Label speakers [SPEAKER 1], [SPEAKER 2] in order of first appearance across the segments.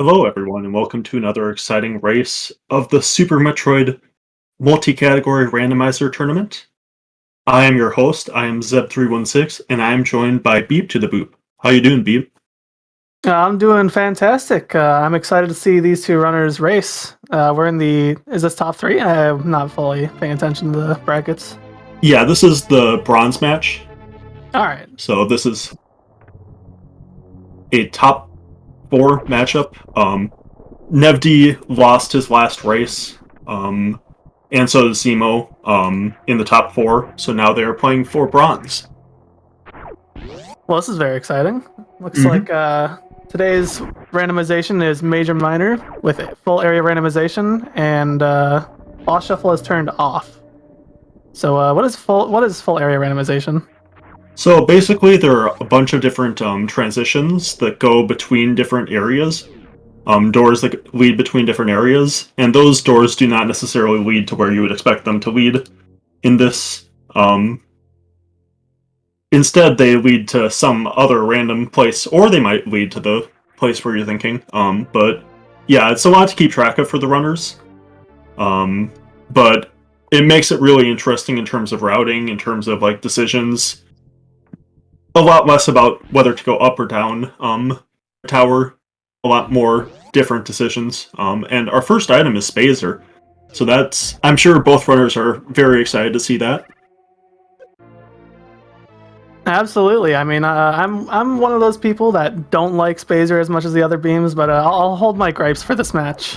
[SPEAKER 1] Hello, everyone, and welcome to another exciting race of the Super Metroid multi-category randomizer tournament. I am your host. I am Zeb316, and I am joined by Beep to the Boop. How you doing, Beep?
[SPEAKER 2] I'm doing fantastic. I'm excited to see these two runners race. We're in is this top three? I'm not fully paying attention to the brackets.
[SPEAKER 1] Yeah, this is the bronze match.
[SPEAKER 2] All right.
[SPEAKER 1] So this is a top four matchup. Nevdi lost his last race, and so did cemo in the top four. So now they are playing for bronze.
[SPEAKER 2] Well, this is very exciting. Looks like today's randomization is major minor with full area randomization, and boss shuffle is turned off. So what is full area randomization?
[SPEAKER 1] So basically, there are a bunch of different transitions that go between different areas, doors that lead between different areas, and those doors do not necessarily lead to where you would expect them to lead in this. Instead, they lead to some other random place, or they might lead to the place where you're thinking. But yeah, it's a lot to keep track of for the runners. But it makes it really interesting in terms of routing, in terms of like decisions. A lot less about whether to go up or down tower, a lot more different decisions. And our first item is Spazer, so I'm sure both runners are very excited to see that.
[SPEAKER 2] Absolutely. I mean, I'm one of those people that don't like Spazer as much as the other beams, but I'll hold my gripes for this match.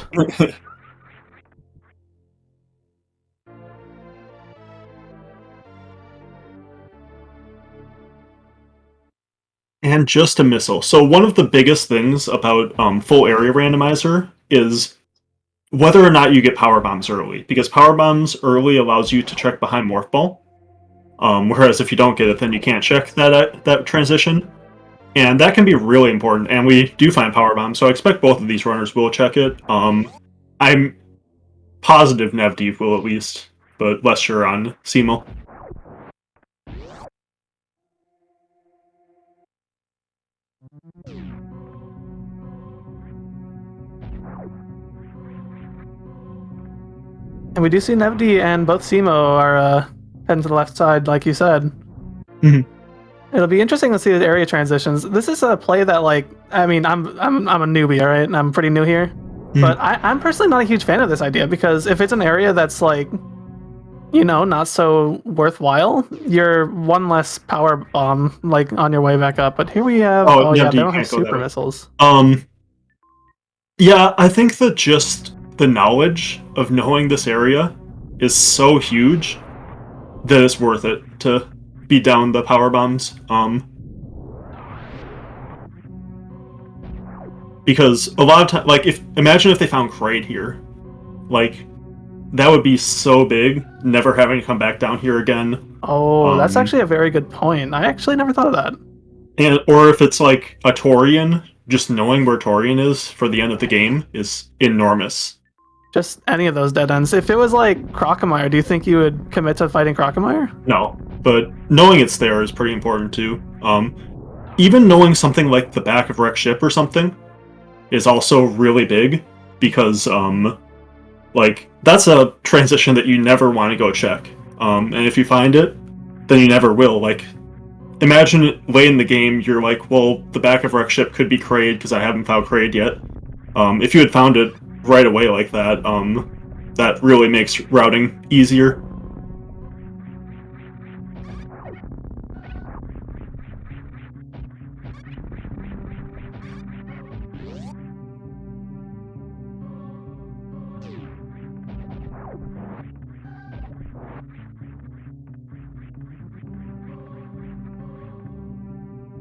[SPEAKER 1] And just a missile. So one of the biggest things about full area randomizer is whether or not you get power bombs early, because power bombs early allows you to check behind Morph Ball. Whereas if you don't get it, then you can't check that transition. And that can be really important, and we do find power bombs, so I expect both of these runners will check it. I'm positive Nevdi will at least, but less sure on cemo.
[SPEAKER 2] And we do see Nevdi and both cemo are heading to the left side, like you said. It'll be interesting to see the area transitions. This is a play that, like, I mean, I'm a newbie, all right, and I'm pretty new here. But I'm personally not a huge fan of this idea, because if it's an area that's like, you know, not so worthwhile, you're one less power bomb like on your way back up. But here we have yeah, they don't have super missiles.
[SPEAKER 1] Yeah, I think that just the knowledge of knowing this area is so huge that it's worth it to beat down the power bombs. Because a lot of time, like, imagine if they found Kraid here, like, that would be so big, never having to come back down here again.
[SPEAKER 2] Oh, that's actually a very good point. I actually never thought of that.
[SPEAKER 1] Or if it's like a Torian, just knowing where Torian is for the end of the game is enormous.
[SPEAKER 2] Just any of those dead ends. If it was like Crocomire, do you think you would commit to fighting Crocomire?
[SPEAKER 1] No, but knowing it's there is pretty important too. Even knowing something like the back of Wreck Ship or something is also really big, because like, that's a transition that you never want to go check. And if you find it, then you never will. Like, imagine late in the game, you're like, well, the back of Wreck Ship could be Kraid because I haven't found Kraid yet. If you had found it right away like that, that really makes routing easier.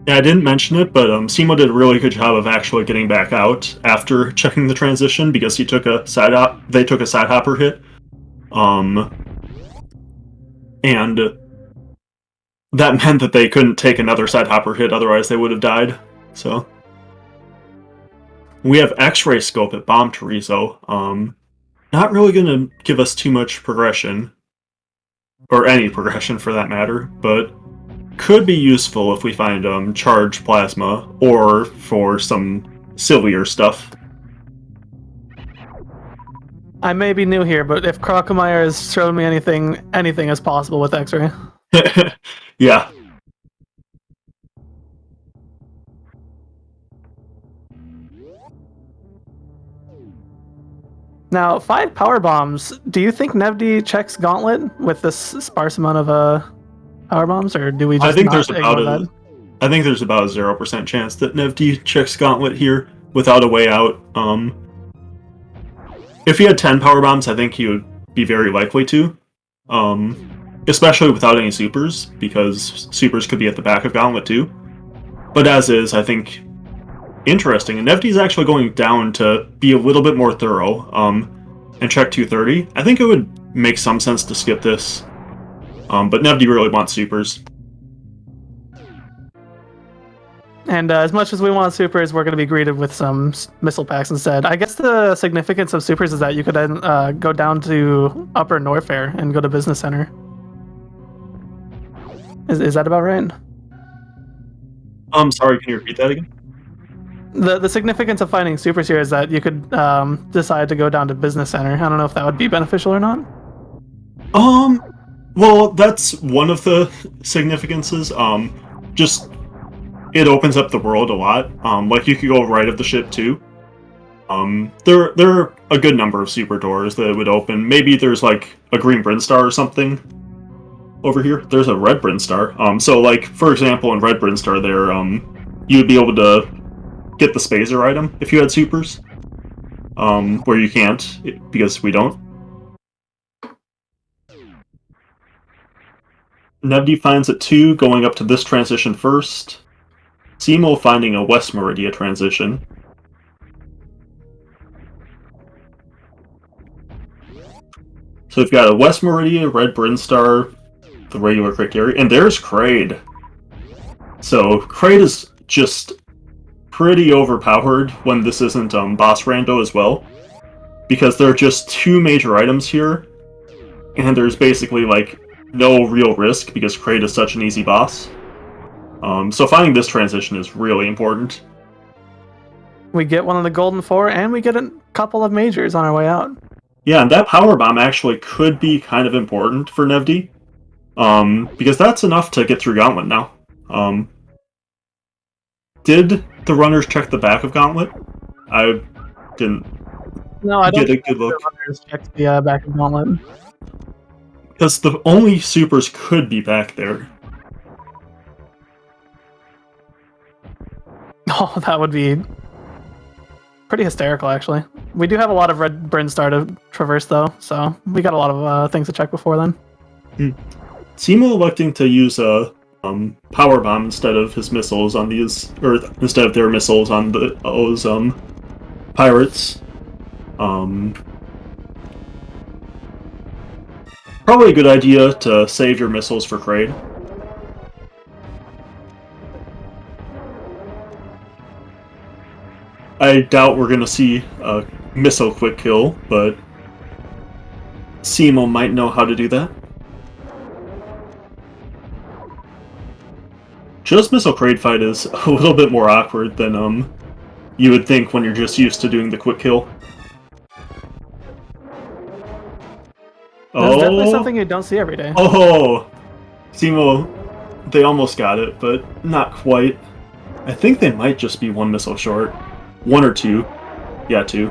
[SPEAKER 1] Yeah, I didn't mention it, but cemo did a really good job of actually getting back out after checking the transition, because they took a side hopper hit. And that meant that they couldn't take another side hopper hit, otherwise they would have died. So we have X-ray scope at Bomb Torizo. Not really going to give us too much progression, or any progression for that matter, but could be useful if we find charged plasma, or for some sillier stuff.
[SPEAKER 2] I may be new here, but if Krokemeyer has shown me anything is possible with X-ray.
[SPEAKER 1] Yeah.
[SPEAKER 2] Now, 5 power bombs. Do you think Nevdi checks Gauntlet with this sparse amount of power bombs, or do we just not ignore that?
[SPEAKER 1] I think there's about a 0% chance that Nevdi checks Gauntlet here without a way out. If he had 10 power bombs, I think he would be very likely to. Especially without any supers, because supers could be at the back of Gauntlet too. But as is, I think interesting. And Nevdi's actually going down to be a little bit more thorough and check 230. I think it would make some sense to skip this. But Nevdi really wants supers.
[SPEAKER 2] And as much as we want supers, we're going to be greeted with some missile packs instead. I guess the significance of supers is that you could then go down to Upper Norfair and go to Business Center. Is that about right?
[SPEAKER 1] Sorry, can you repeat that again?
[SPEAKER 2] The significance of finding supers here is that you could decide to go down to Business Center. I don't know if that would be beneficial or not.
[SPEAKER 1] Well, that's one of the significances. Just it opens up the world a lot. Like you could go right of the ship too. There are a good number of super doors that would open. Maybe there's like a green Brinstar or something over here. There's a red Brinstar. So like for example, in red Brinstar, there you'd be able to get the Spazer item if you had supers. Where you can't because we don't. Nevdi finds it 2, going up to this transition first. Cemo finding a West Meridia transition. So we've got a West Meridia, Red Brinstar, the regular Crick area, and there's Kraid. So Kraid is just pretty overpowered when this isn't boss rando as well. Because there are just 2 major items here, and there's basically like no real risk because Kraid is such an easy boss. So finding this transition is really important.
[SPEAKER 2] We get one of the Golden 4, and we get a couple of majors on our way out.
[SPEAKER 1] Yeah, and that power bomb actually could be kind of important for Nevdi. Because that's enough to get through Gauntlet now. Did the runners check the back of Gauntlet? I didn't get a good look.
[SPEAKER 2] The runners checked the back of Gauntlet.
[SPEAKER 1] Because the only supers could be back there.
[SPEAKER 2] Oh, that would be pretty hysterical, actually. We do have a lot of red Brinstar to traverse, though, so we got a lot of things to check before then.
[SPEAKER 1] Cemo electing to use a power bomb instead of his missiles on these, or instead of their missiles on those pirates. Probably a good idea to save your missiles for Kraid. I doubt we're going to see a missile quick kill, but Cemo might know how to do that. Just missile Kraid fight is a little bit more awkward than you would think when you're just used to doing the quick kill.
[SPEAKER 2] That's definitely something you don't see every day.
[SPEAKER 1] Oh, Cemo, they almost got it, but not quite. I think they might just be 1 missile short. 1 or 2. Yeah, 2.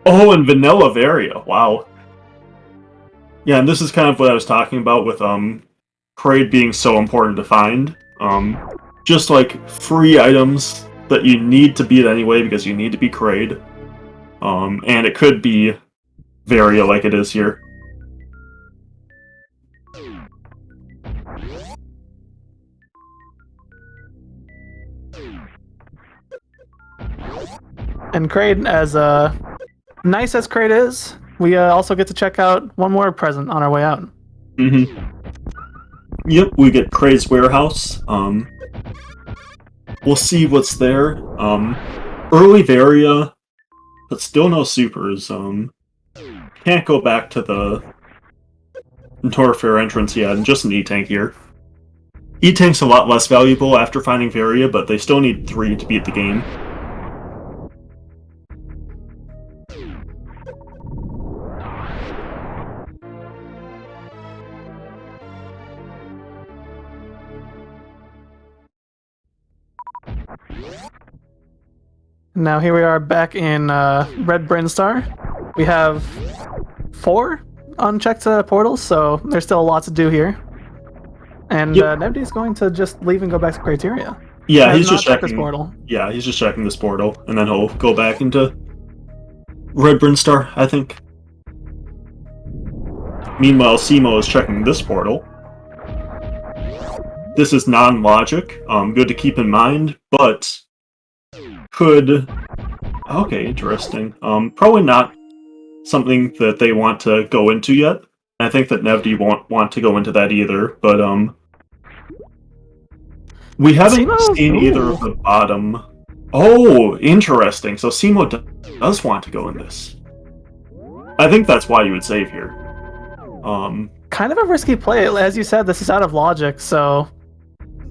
[SPEAKER 1] Oh, and Vanilla Varia. Wow. Yeah, and this is kind of what I was talking about with Kraid being so important to find. Just like free items that you need to beat anyway because you need to be Kraid. And it could be Varia like it is here.
[SPEAKER 2] And Kraid, as nice as Kraid is, we also get to check out one more present on our way out.
[SPEAKER 1] Yep, we get Kraid's warehouse. We'll see what's there. Early Varia, but still no supers. Can't go back to the Norfair entrance yet, and just an E-Tank here. E-Tank's a lot less valuable after finding Varia, but they still need 3 to beat the game.
[SPEAKER 2] Now here we are back in Red Brinstar. We have 4 unchecked portals, so there's still a lot to do here. And
[SPEAKER 1] Yep.
[SPEAKER 2] Nevdi's going to just leave and go back to Criteria.
[SPEAKER 1] Yeah,
[SPEAKER 2] Has
[SPEAKER 1] he's
[SPEAKER 2] not
[SPEAKER 1] just
[SPEAKER 2] checked
[SPEAKER 1] checking.
[SPEAKER 2] this portal.
[SPEAKER 1] Yeah, he's just checking this portal, and then he'll go back into Red Brinstar, I think. Meanwhile, cemo is checking this portal. This is non-logic. Good to keep in mind, but could... Okay, interesting. Probably not something that they want to go into yet. I think that Nevdi won't want to go into that either, but we haven't seen either of the bottom. Oh, interesting. So cemo does want to go in this. I think that's why you would save here.
[SPEAKER 2] Kind of a risky play. As you said, this is out of logic, so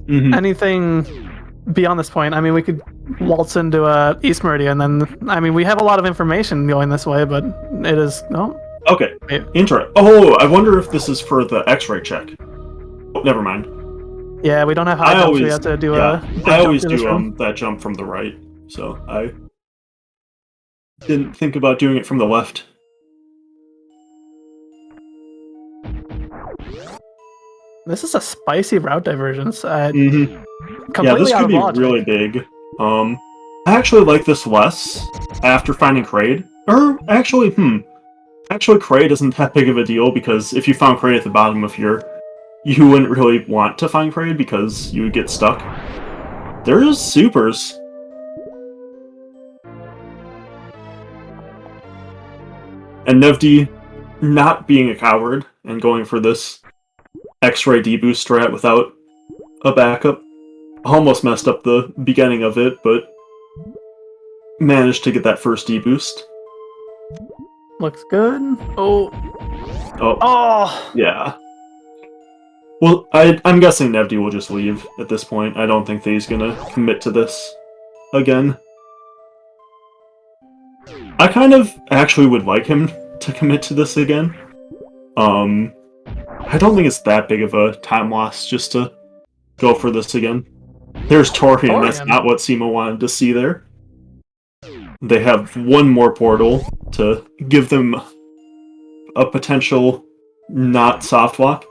[SPEAKER 2] anything beyond this point, I mean, we could waltz into East Meridian, and then, I mean, we have a lot of information going this way, but it is... No.
[SPEAKER 1] Okay. Interesting. Oh, I wonder if this is for the X-ray check. Oh, never mind.
[SPEAKER 2] Yeah, we don't have high jumps, we have to do a...
[SPEAKER 1] I always do that jump from the right, so I didn't think about doing it from the left.
[SPEAKER 2] This is a spicy route divergence.
[SPEAKER 1] Yeah, this could be really big. I actually like this less after finding Kraid. Or, actually, Actually, Kraid isn't that big of a deal, because if you found Kraid at the bottom of here, you wouldn't really want to find Kraid because you would get stuck. There's supers. And Nevdi, not being a coward and going for this X-ray deboost strat without a backup, almost messed up the beginning of it, but managed to get that first deboost.
[SPEAKER 2] Looks good. Oh.
[SPEAKER 1] Oh. Yeah. Well, I'm guessing Nevdi will just leave at this point. I don't think that he's gonna commit to this again. I kind of actually would like him to commit to this again. I don't think it's that big of a time loss just to go for this again. There's Torian, that's not what cemo wanted to see there. They have one more portal to give them a potential not soft lock.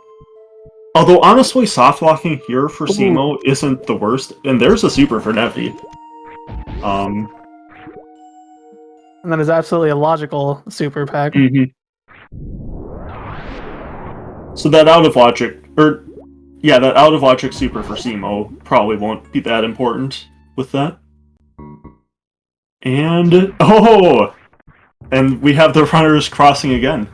[SPEAKER 1] Although, honestly, soft locking here for cemo isn't the worst, and there's a super for Nevdi.
[SPEAKER 2] And that is absolutely a logical super pack.
[SPEAKER 1] So that out of logic, that out of logic super for cemo probably won't be that important with that. And, and we have the runners crossing again.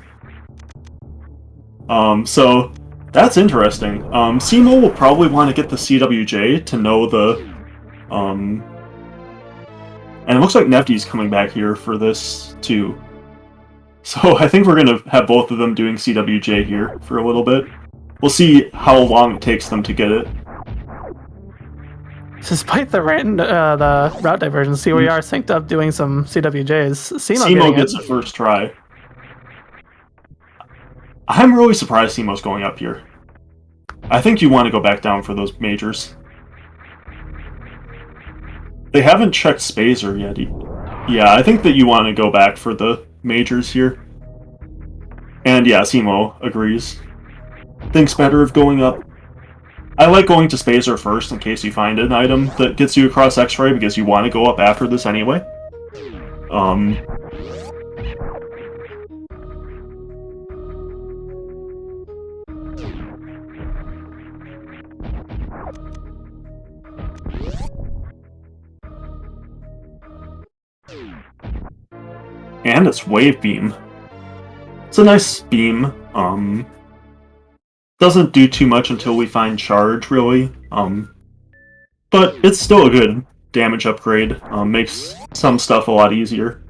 [SPEAKER 1] So that's interesting. cemo will probably want to get the CWJ to know the, and it looks like Nevdi's coming back here for this too. So I think we're gonna have both of them doing CWJ here for a little bit. We'll see how long it takes them to get it.
[SPEAKER 2] Despite the route divergence, we are synced up doing some CWJs.
[SPEAKER 1] cemo gets it first try. I'm really surprised cemo's going up here. I think you want to go back down for those majors. They haven't checked Spazer yet. Yeah, I think that you want to go back for the majors here. And yeah, cemo agrees. Thinks better of going up. I like going to Spazer first in case you find an item that gets you across X-ray, because you want to go up after this anyway. And it's Wave Beam. It's a nice beam. Doesn't do too much until we find Charge, really. But it's still a good damage upgrade. Makes some stuff a lot easier.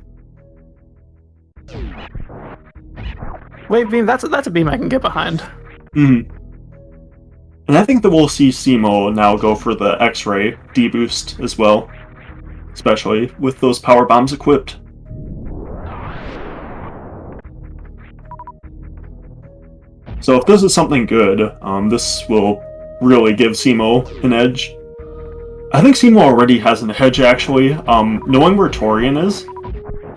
[SPEAKER 2] Wave Beam, that's a beam I can get behind.
[SPEAKER 1] And And I think that we'll see cemo now go for the X-ray D-boost as well, especially with those power bombs equipped. So if this is something good, this will really give cemo an edge. I think cemo already has an edge, actually. Knowing where Torian is,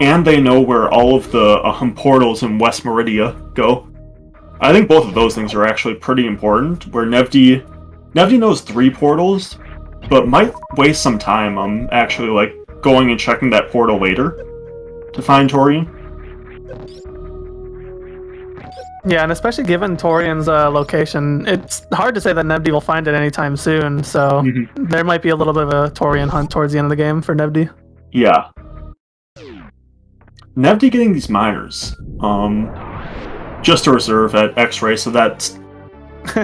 [SPEAKER 1] and they know where all of the portals in West Meridia go. I think both of those things are actually pretty important, where Nevdi knows 3 portals, but might waste some time actually like going and checking that portal later to find Torian.
[SPEAKER 2] Yeah, and especially given Torian's location, it's hard to say that Nevdi will find it anytime soon, so there might be a little bit of a Torian hunt towards the end of the game for Nevdi.
[SPEAKER 1] Yeah. Nevdi getting these miners. Just to reserve at X-ray, so that's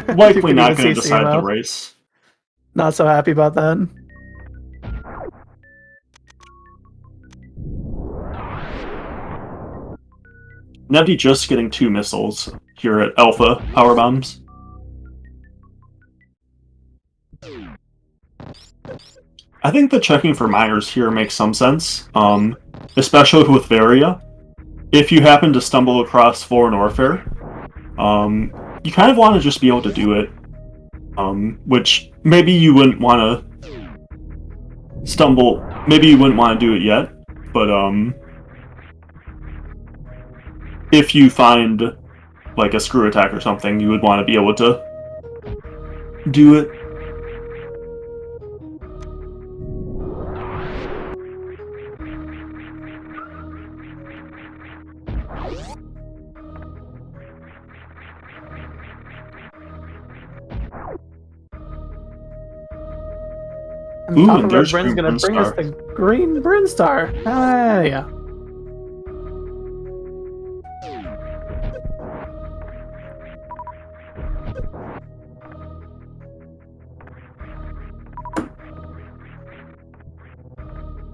[SPEAKER 1] likely not going to decide the race.
[SPEAKER 2] Not so happy about that.
[SPEAKER 1] Nevdi just getting 2 missiles here at Alpha Power Bombs. I think the checking for miners here makes some sense, especially with Varia. If you happen to stumble across Foreign Warfare, you kind of want to just be able to do it, which maybe you wouldn't want to maybe you wouldn't want to do it yet, but if you find like a screw attack or something, you would want to be able to do it.
[SPEAKER 2] Ooh, and there's Bryn's gonna bring us the green Bryn Star. Yeah.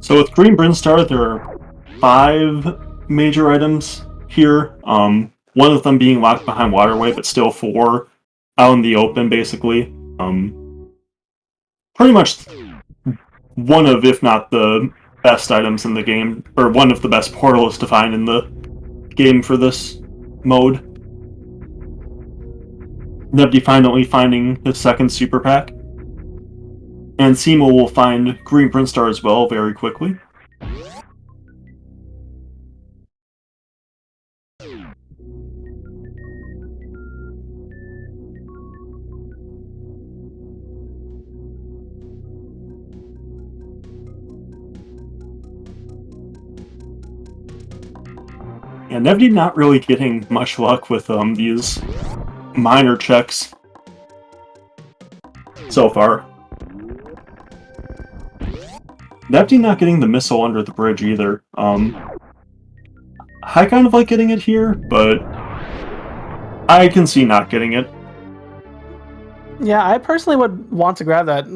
[SPEAKER 1] So with Green Bryn Star, there are 5 major items here. One of them being locked behind Waterway, but still 4 out in the open, basically. Pretty much one of, if not the best items in the game, or one of the best portals to find in the game for this mode. Nevdi finally finding his second super pack. And cemo will find Green Bryn Star as well very quickly. Yeah, Nevdi not really getting much luck with these minor checks so far. Nevdi not getting the missile under the bridge either. I kind of like getting it here, but I can see not getting it.
[SPEAKER 2] Yeah, I personally would want to grab that.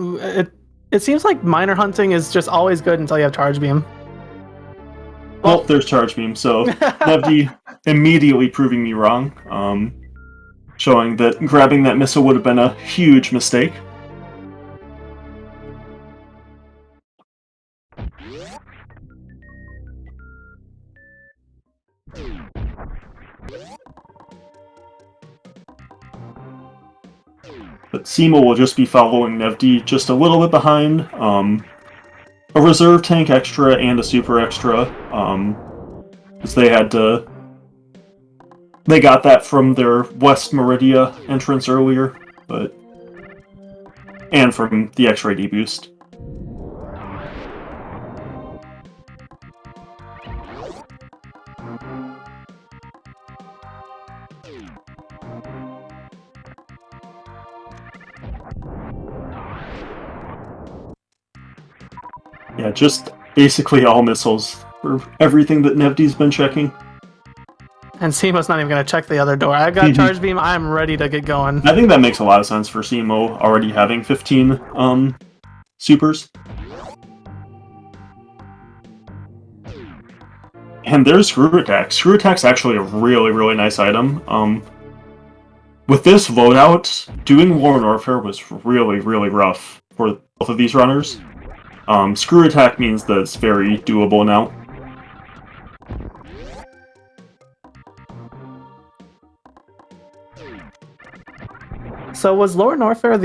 [SPEAKER 2] It seems like miner hunting is just always good until you have Charge Beam.
[SPEAKER 1] Well, there's Charge Beam, so Nevdi immediately proving me wrong, showing that grabbing that missile would have been a huge mistake. But cemo will just be following Nevdi just a little bit behind. A reserve tank extra and a super extra, because they got that from their West Meridia entrance earlier, and from the X-ray D-boost. Yeah, just basically all missiles for everything that Nevdi's been checking.
[SPEAKER 2] And cemo's not even going to check the other door. I've got Charge Beam. I'm ready to get going.
[SPEAKER 1] I think that makes a lot of sense for cemo already having 15 supers. And there's Screw Attack. Screw Attack's actually a really, really nice item. with this loadout, doing War Warfare was really, really rough for both of these runners. Screw attack means that it's very doable now.
[SPEAKER 2] So was Lore Norfair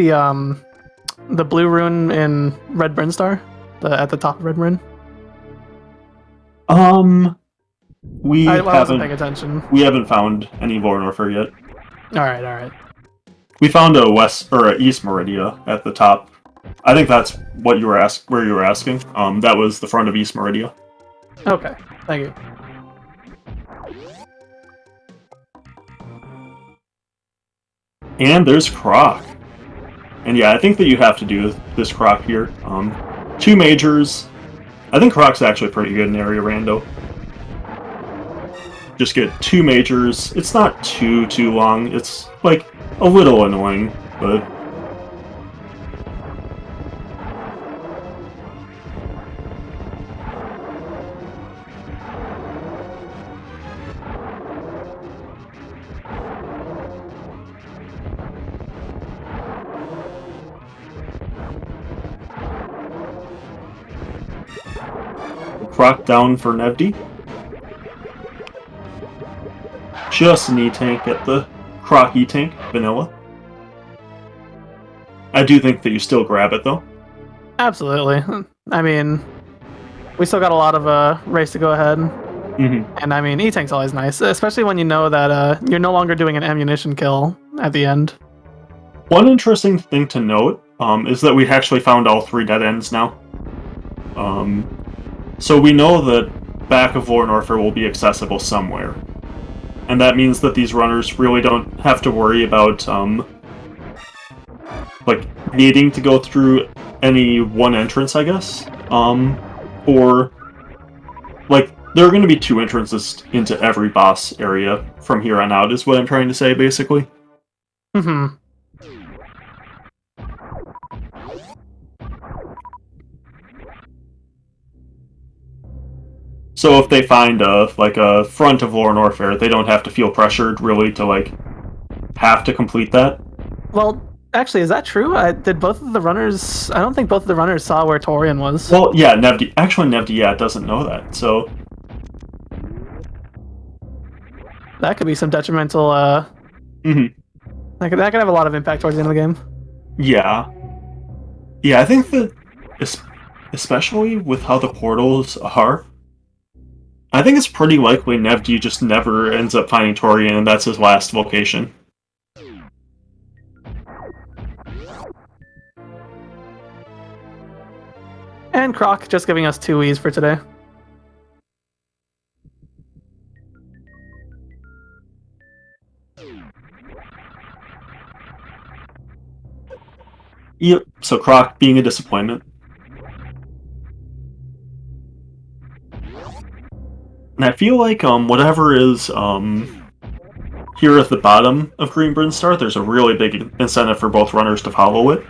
[SPEAKER 2] the blue rune in Red Brinstar? At the top of Red Rune?
[SPEAKER 1] I
[SPEAKER 2] wasn't paying attention.
[SPEAKER 1] We haven't found any Lore Norfair yet.
[SPEAKER 2] Alright.
[SPEAKER 1] We found a west or a east Meridia at the top. I think that's what you were where you were asking. That was the front of East Meridia.
[SPEAKER 2] Okay, thank you.
[SPEAKER 1] And there's Croc. And yeah, I think that you have to do this Croc here. 2 majors. I think Croc's actually pretty good in area rando. Just get 2 majors. It's not too long. It's like a little annoying, but Croc down for Nevdi. Just an E-tank at the Croc E-tank, vanilla. I do think that you still grab it, though.
[SPEAKER 2] Absolutely. I mean, we still got a lot of race to go ahead. And I mean, E-tank's always nice, especially when you know that you're no longer doing an ammunition kill at the end.
[SPEAKER 1] One interesting thing to note is that we actually found all 3 dead ends now. So we know that back of Lore Norfair will be accessible somewhere. And that means that these runners really don't have to worry about like needing to go through any one entrance, I guess. Or like there are going to be 2 entrances into every boss area from here on out, is what I'm trying to say, basically. So if they find a front of Lore Norfair, they don't have to feel pressured really to have to complete that.
[SPEAKER 2] Well, actually, is that true? Did both of the runners? I don't think both of the runners saw where Torian was.
[SPEAKER 1] Well, yeah, Nevdi. Actually, Nevdi, doesn't know that. So
[SPEAKER 2] that could be some detrimental. That could have a lot of impact towards the end of the game.
[SPEAKER 1] Yeah, I think that especially with how the portals are. I think it's pretty likely Nevdi just never ends up finding Torian, and that's his last location.
[SPEAKER 2] And Croc just giving us 2 E's for today.
[SPEAKER 1] Yep, so Croc being a disappointment. And I feel like whatever is here at the bottom of Green Brinstar, there's a really big incentive for both runners to follow it.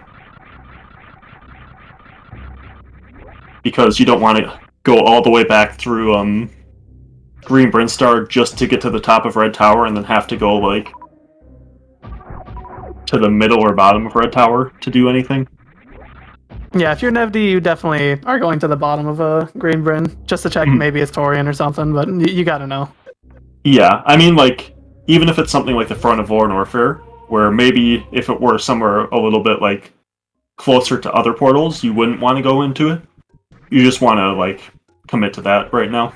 [SPEAKER 1] Because you don't want to go all the way back through Green Brinstar just to get to the top of Red Tower and then have to go to the middle or bottom of Red Tower to do anything.
[SPEAKER 2] Yeah, if you're Nevdi, you definitely are going to the bottom of Green Bryn just to check maybe it's Torian or something, but you gotta know.
[SPEAKER 1] Yeah, I mean, even if it's something like the front of Lore Norfair, where maybe if it were somewhere a little bit, closer to other portals, you wouldn't want to go into it. You just want to, commit to that right now.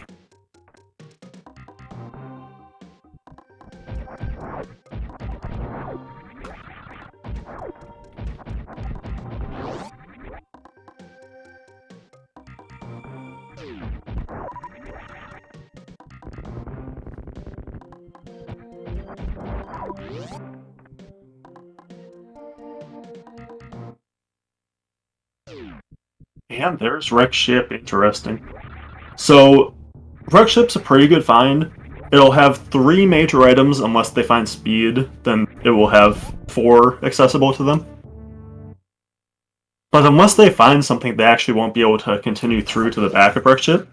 [SPEAKER 1] And there's Wreck Ship, interesting. So, Wreck Ship's a pretty good find. It'll have 3 major items unless they find speed, then it will have 4 accessible to them. But unless they find something, they actually won't be able to continue through to the back of Wreck Ship.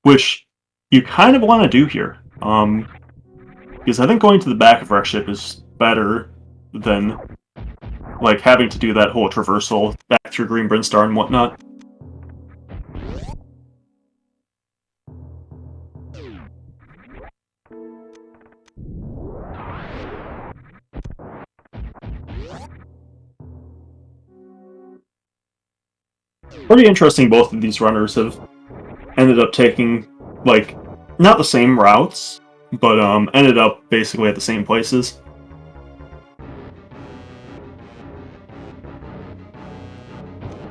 [SPEAKER 1] Which you kind of want to do here. Because I think going to the back of Wreck Ship is better than like having to do that whole traversal back through Green Brinstar and whatnot. Pretty interesting both of these runners have ended up taking, like, not the same routes, but ended up basically at the same places.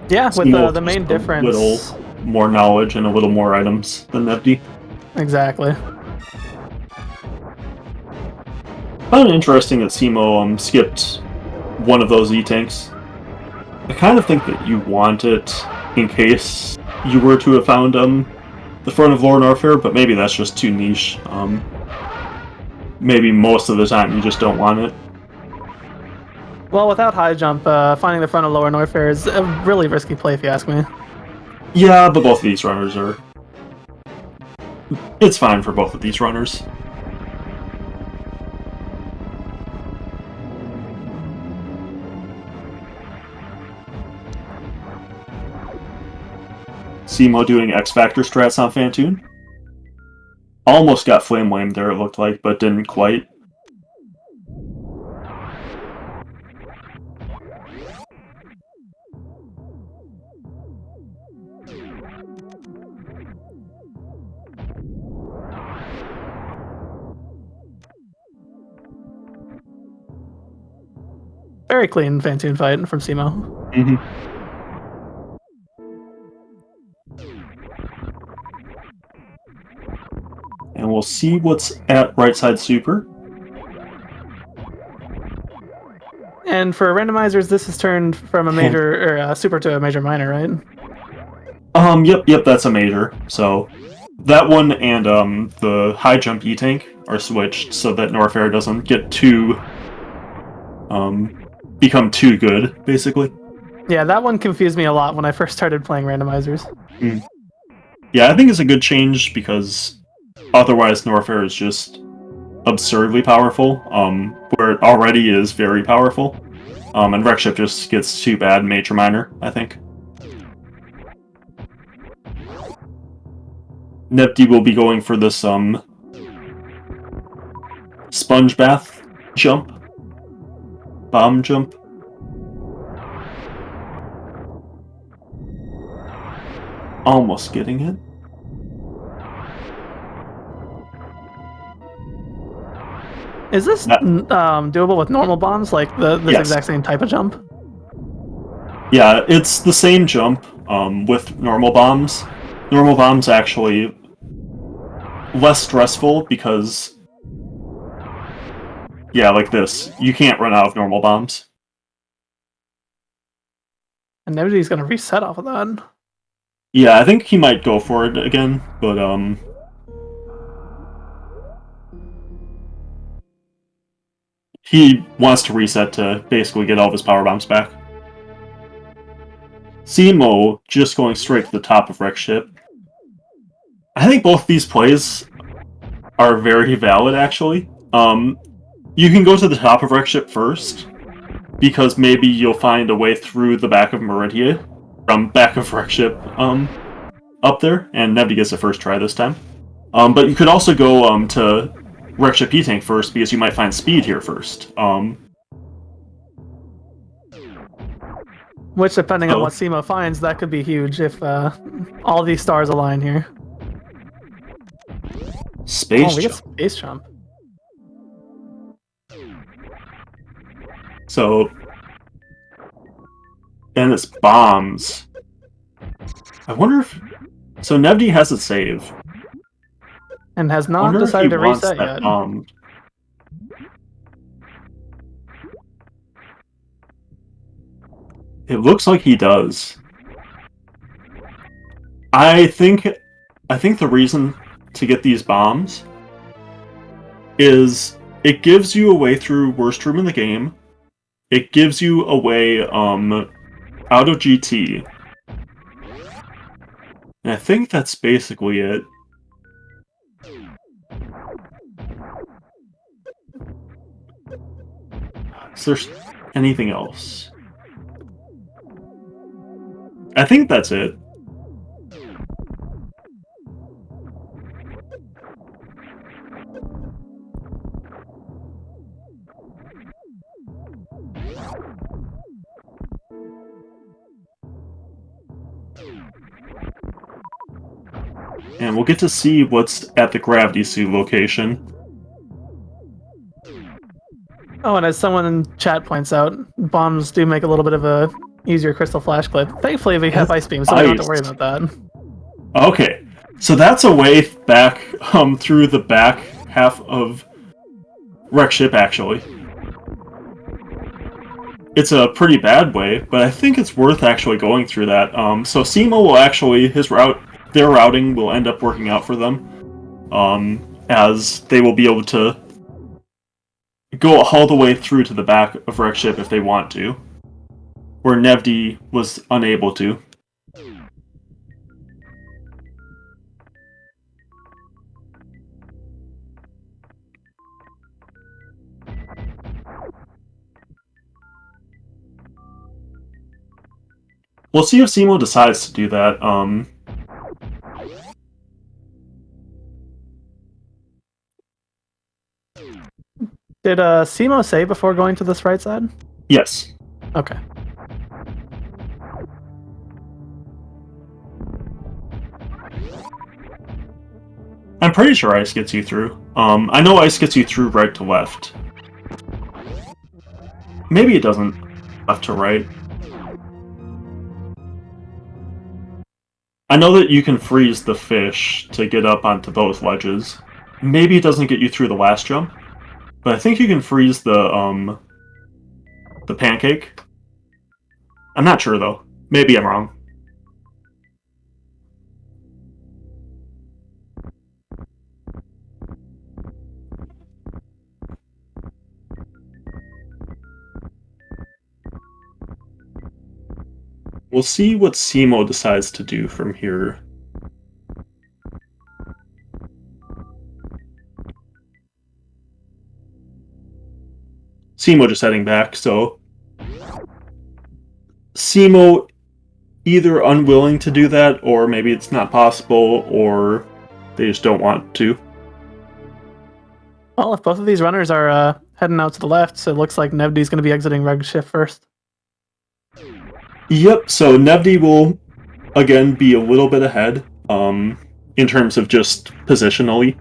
[SPEAKER 2] Yeah, with the main difference.
[SPEAKER 1] A little more knowledge and a little more items than Nevdi.
[SPEAKER 2] Exactly.
[SPEAKER 1] Kind of interesting that cemo skipped one of those E-tanks. I kind of think that you want it in case you were to have found the front of Lore Norfair, but maybe that's just too niche. Maybe most of the time you just don't want it.
[SPEAKER 2] Well, without high jump, finding the front of Lower Norfair is a really risky play if you ask me.
[SPEAKER 1] Yeah, but both of these runners are... It's fine for both of these runners. cemo doing X Factor strats on Fantoon. Almost got Flame Lamed there, it looked like, but didn't quite.
[SPEAKER 2] Very clean Fantoon fight from cemo.
[SPEAKER 1] Mm-hmm. And we'll see what's at right side super.
[SPEAKER 2] And for randomizers, this is turned from a major or super to a major minor, right?
[SPEAKER 1] Yep, that's a major. So that one and the high jump E-tank are switched so that Norfair doesn't get too become too good, basically.
[SPEAKER 2] Yeah, that one confused me a lot when I first started playing randomizers.
[SPEAKER 1] Mm. Yeah, I think it's a good change because otherwise Norfair is just absurdly powerful, where it already is very powerful. And Wreckship just gets too bad major minor, I think. Nevdi will be going for this sponge bath jump. Bomb jump. Almost getting it.
[SPEAKER 2] Is this doable with normal bombs, like this
[SPEAKER 1] Yes.
[SPEAKER 2] exact same type of jump?
[SPEAKER 1] Yeah, it's the same jump with normal bombs. Normal bombs actually less stressful because, yeah, like this. You can't run out of normal bombs.
[SPEAKER 2] And Nevdi's gonna reset off of that.
[SPEAKER 1] Yeah, I think he might go for it again, but he wants to reset to basically get all of his power bombs back. cemo just going straight to the top of Wreckship. I think both these plays are very valid, actually. You can go to the top of Wreckship first, because maybe you'll find a way through the back of Meridia from back of Wreckship up there, and Nevdi gets the first try this time. But you could also go to Wreckship E-Tank first, because you might find speed here first.
[SPEAKER 2] Which, depending on what cemo finds, that could be huge if all these stars align here.
[SPEAKER 1] Space
[SPEAKER 2] we
[SPEAKER 1] jump.
[SPEAKER 2] get space jump.
[SPEAKER 1] So, and it's bombs. I wonder if... So Nevdi has a save.
[SPEAKER 2] And has not decided to reset yet.
[SPEAKER 1] Bomb. It looks like he does. I think the reason to get these bombs is it gives you a way through worst room in the game. It gives you a way out of GT. And I think that's basically it. Is there anything else? I think that's it. And we'll get to see what's at the gravity suit location.
[SPEAKER 2] Oh, and as someone in chat points out, bombs do make a little bit of a easier crystal flash clip. Thankfully, we have ice beam, so we don't have to worry about that.
[SPEAKER 1] Okay, so that's a way back through the back half of Wreck Ship, actually. It's a pretty bad way, but I think it's worth actually going through that. So cemo will actually, their routing will end up working out for them, as they will be able to go all the way through to the back of Wreck Ship if they want to, where Nevdi was unable to. We'll see if cemo decides to do that.
[SPEAKER 2] Did cemo say before going to this right side?
[SPEAKER 1] Yes.
[SPEAKER 2] Okay.
[SPEAKER 1] I'm pretty sure ice gets you through. I know ice gets you through right to left. Maybe it doesn't left to right. I know that you can freeze the fish to get up onto those ledges. Maybe it doesn't get you through the last jump, but I think you can freeze the pancake. I'm not sure though. Maybe I'm wrong. We'll see what cemo decides to do from here. cemo just heading back, so cemo either unwilling to do that, or maybe it's not possible, or they just don't want to.
[SPEAKER 2] Well, if both of these runners are heading out to the left, so it looks like Nevdi's going to be exiting Reg Shift first.
[SPEAKER 1] Yep, so Nevdi will, again, be a little bit ahead, in terms of just positionally,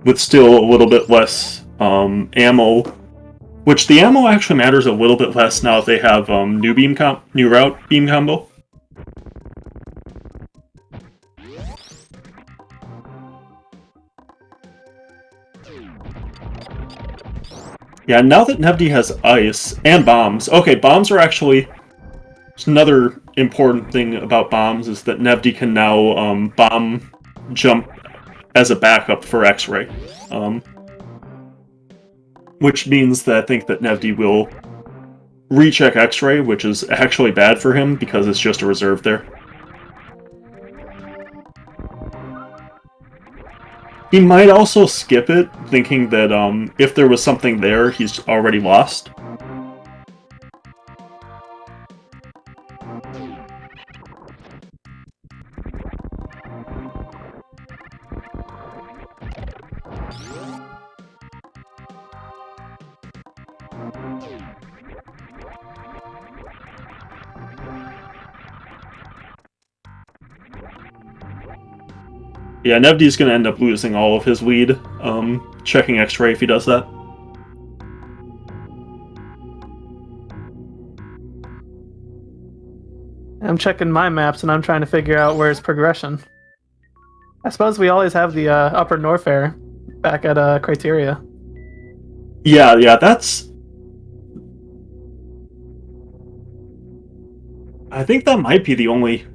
[SPEAKER 1] with still a little bit less ammo, which the ammo actually matters a little bit less now that they have new route beam combo. Yeah, now that Nevdi has ice and bombs. Okay, bombs are actually... Another important thing about bombs is that Nevdi can now bomb jump as a backup for X-Ray. Which means that I think that Nevdi will recheck X-Ray, which is actually bad for him because it's just a reserve there. He might also skip it, thinking that if there was something there, he's already lost. Yeah, Nevdi's gonna end up losing all of his lead, checking X-Ray if he does that.
[SPEAKER 2] I'm checking my maps and I'm trying to figure out where's progression. I suppose we always have the Upper Norfair back at Criteria.
[SPEAKER 1] Yeah, that's... I think that might be the only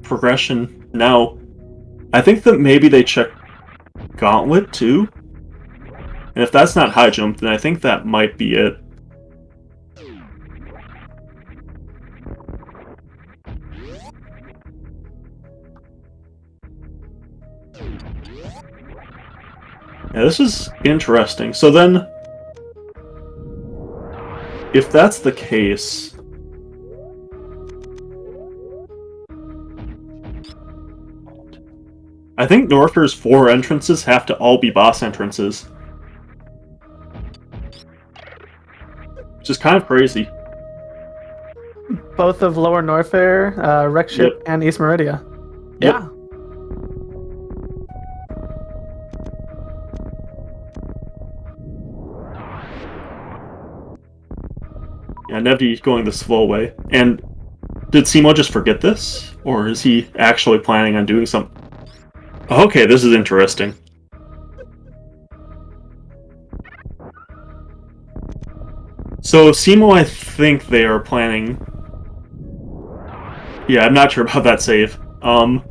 [SPEAKER 1] progression now. I think that maybe they check Gauntlet, too? And if that's not high jump, then I think that might be it. Yeah, this is interesting. So then, if that's the case... I think Norfair's 4 entrances have to all be boss entrances. Which is kind of crazy.
[SPEAKER 2] Both of Lower Norfair, Wreckship,
[SPEAKER 1] Yep.
[SPEAKER 2] and East Meridia.
[SPEAKER 1] Yep.
[SPEAKER 2] Yeah.
[SPEAKER 1] Yeah, Nevdi going the slow way. And did cemo just forget this? Or is he actually planning on doing something? Okay, this is interesting. So, cemo, I think they are planning... Yeah, I'm not sure about that save. I'm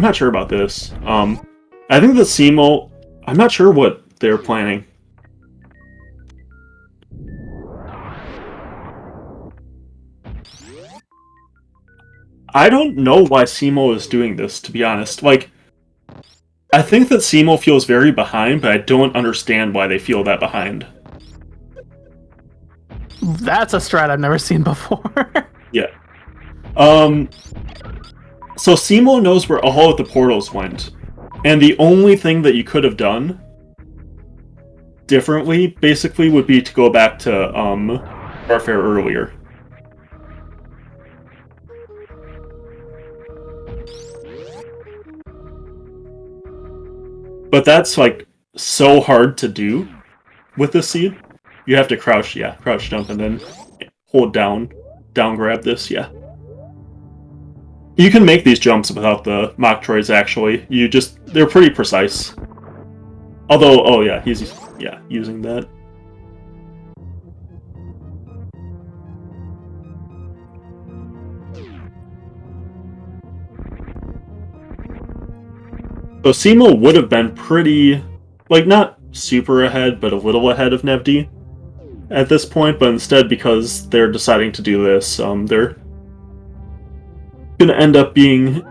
[SPEAKER 1] not sure about this. I think that cemo... I'm not sure what they're planning. I don't know why cemo is doing this, to be honest. Like, I think that cemo feels very behind, but I don't understand why they feel that behind.
[SPEAKER 2] That's a strat I've never seen before.
[SPEAKER 1] Yeah. So cemo knows where all of the portals went. And the only thing that you could have done differently, basically, would be to go back to, Warfare earlier. But that's, like, so hard to do with this seed. You have to crouch jump, and then hold down grab this, yeah. You can make these jumps without the Metroids, actually. They're pretty precise. Although, oh yeah, he's using that. So cemo would have been pretty, like, not super ahead, but a little ahead of Nevdi at this point, but instead, because they're deciding to do this, they're gonna end up being...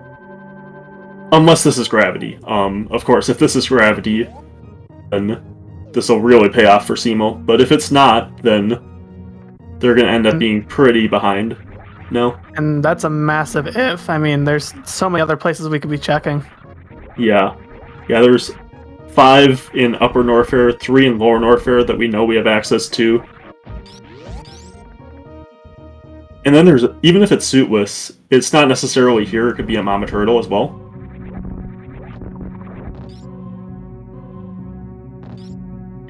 [SPEAKER 1] Unless this is gravity. Of course, if this is gravity, then this will really pay off for cemo. But if it's not, then they're gonna end up being pretty behind. No?
[SPEAKER 2] And that's a massive if. I mean, there's so many other places we could be checking.
[SPEAKER 1] Yeah. Yeah, there's 5 in Upper Norfair, 3 in Lower Norfair that we know we have access to. And then there's, even if it's suitless, it's not necessarily here, it could be a Mama Turtle as well.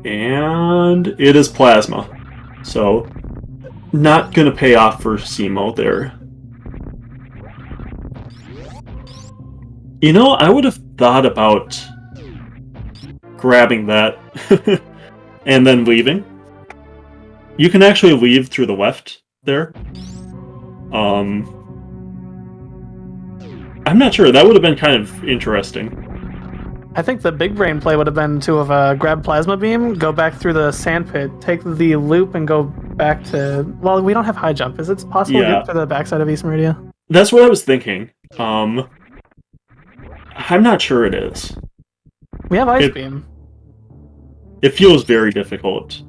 [SPEAKER 1] And it is Plasma. So, not gonna pay off for cemo there. You know, I would have thought about grabbing that and then leaving. You can actually leave through the left there. I'm not sure. That would have been kind of interesting.
[SPEAKER 2] I think the big brain play would have been to have grabbed Plasma Beam, go back through the sandpit, take the loop, and go back to... Well, we don't have high jump. Is it possible to get to the backside of East Meridia?
[SPEAKER 1] That's what I was thinking. I'm not sure it is.
[SPEAKER 2] We have Ice Beam.
[SPEAKER 1] It feels very difficult.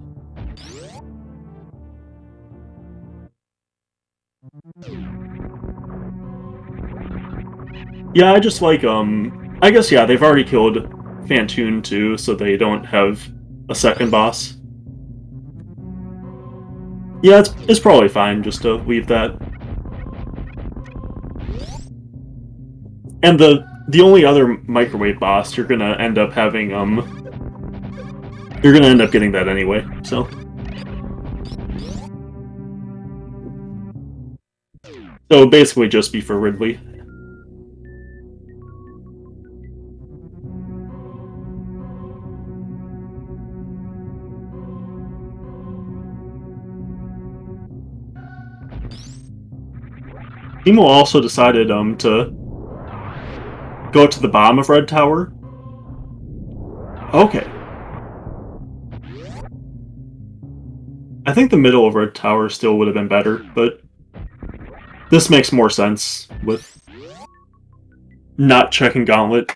[SPEAKER 1] Yeah, I just like, I guess, yeah, they've already killed Fantoon too, so they don't have a second boss. Yeah, it's probably fine just to leave that. And the only other microwave boss, you're gonna end up having, you're gonna end up getting that anyway, so. So basically just be for Ridley. Cemo also decided to go to the bottom of Red Tower. Okay. I think the middle of Red Tower still would have been better, but this makes more sense with not checking Gauntlet.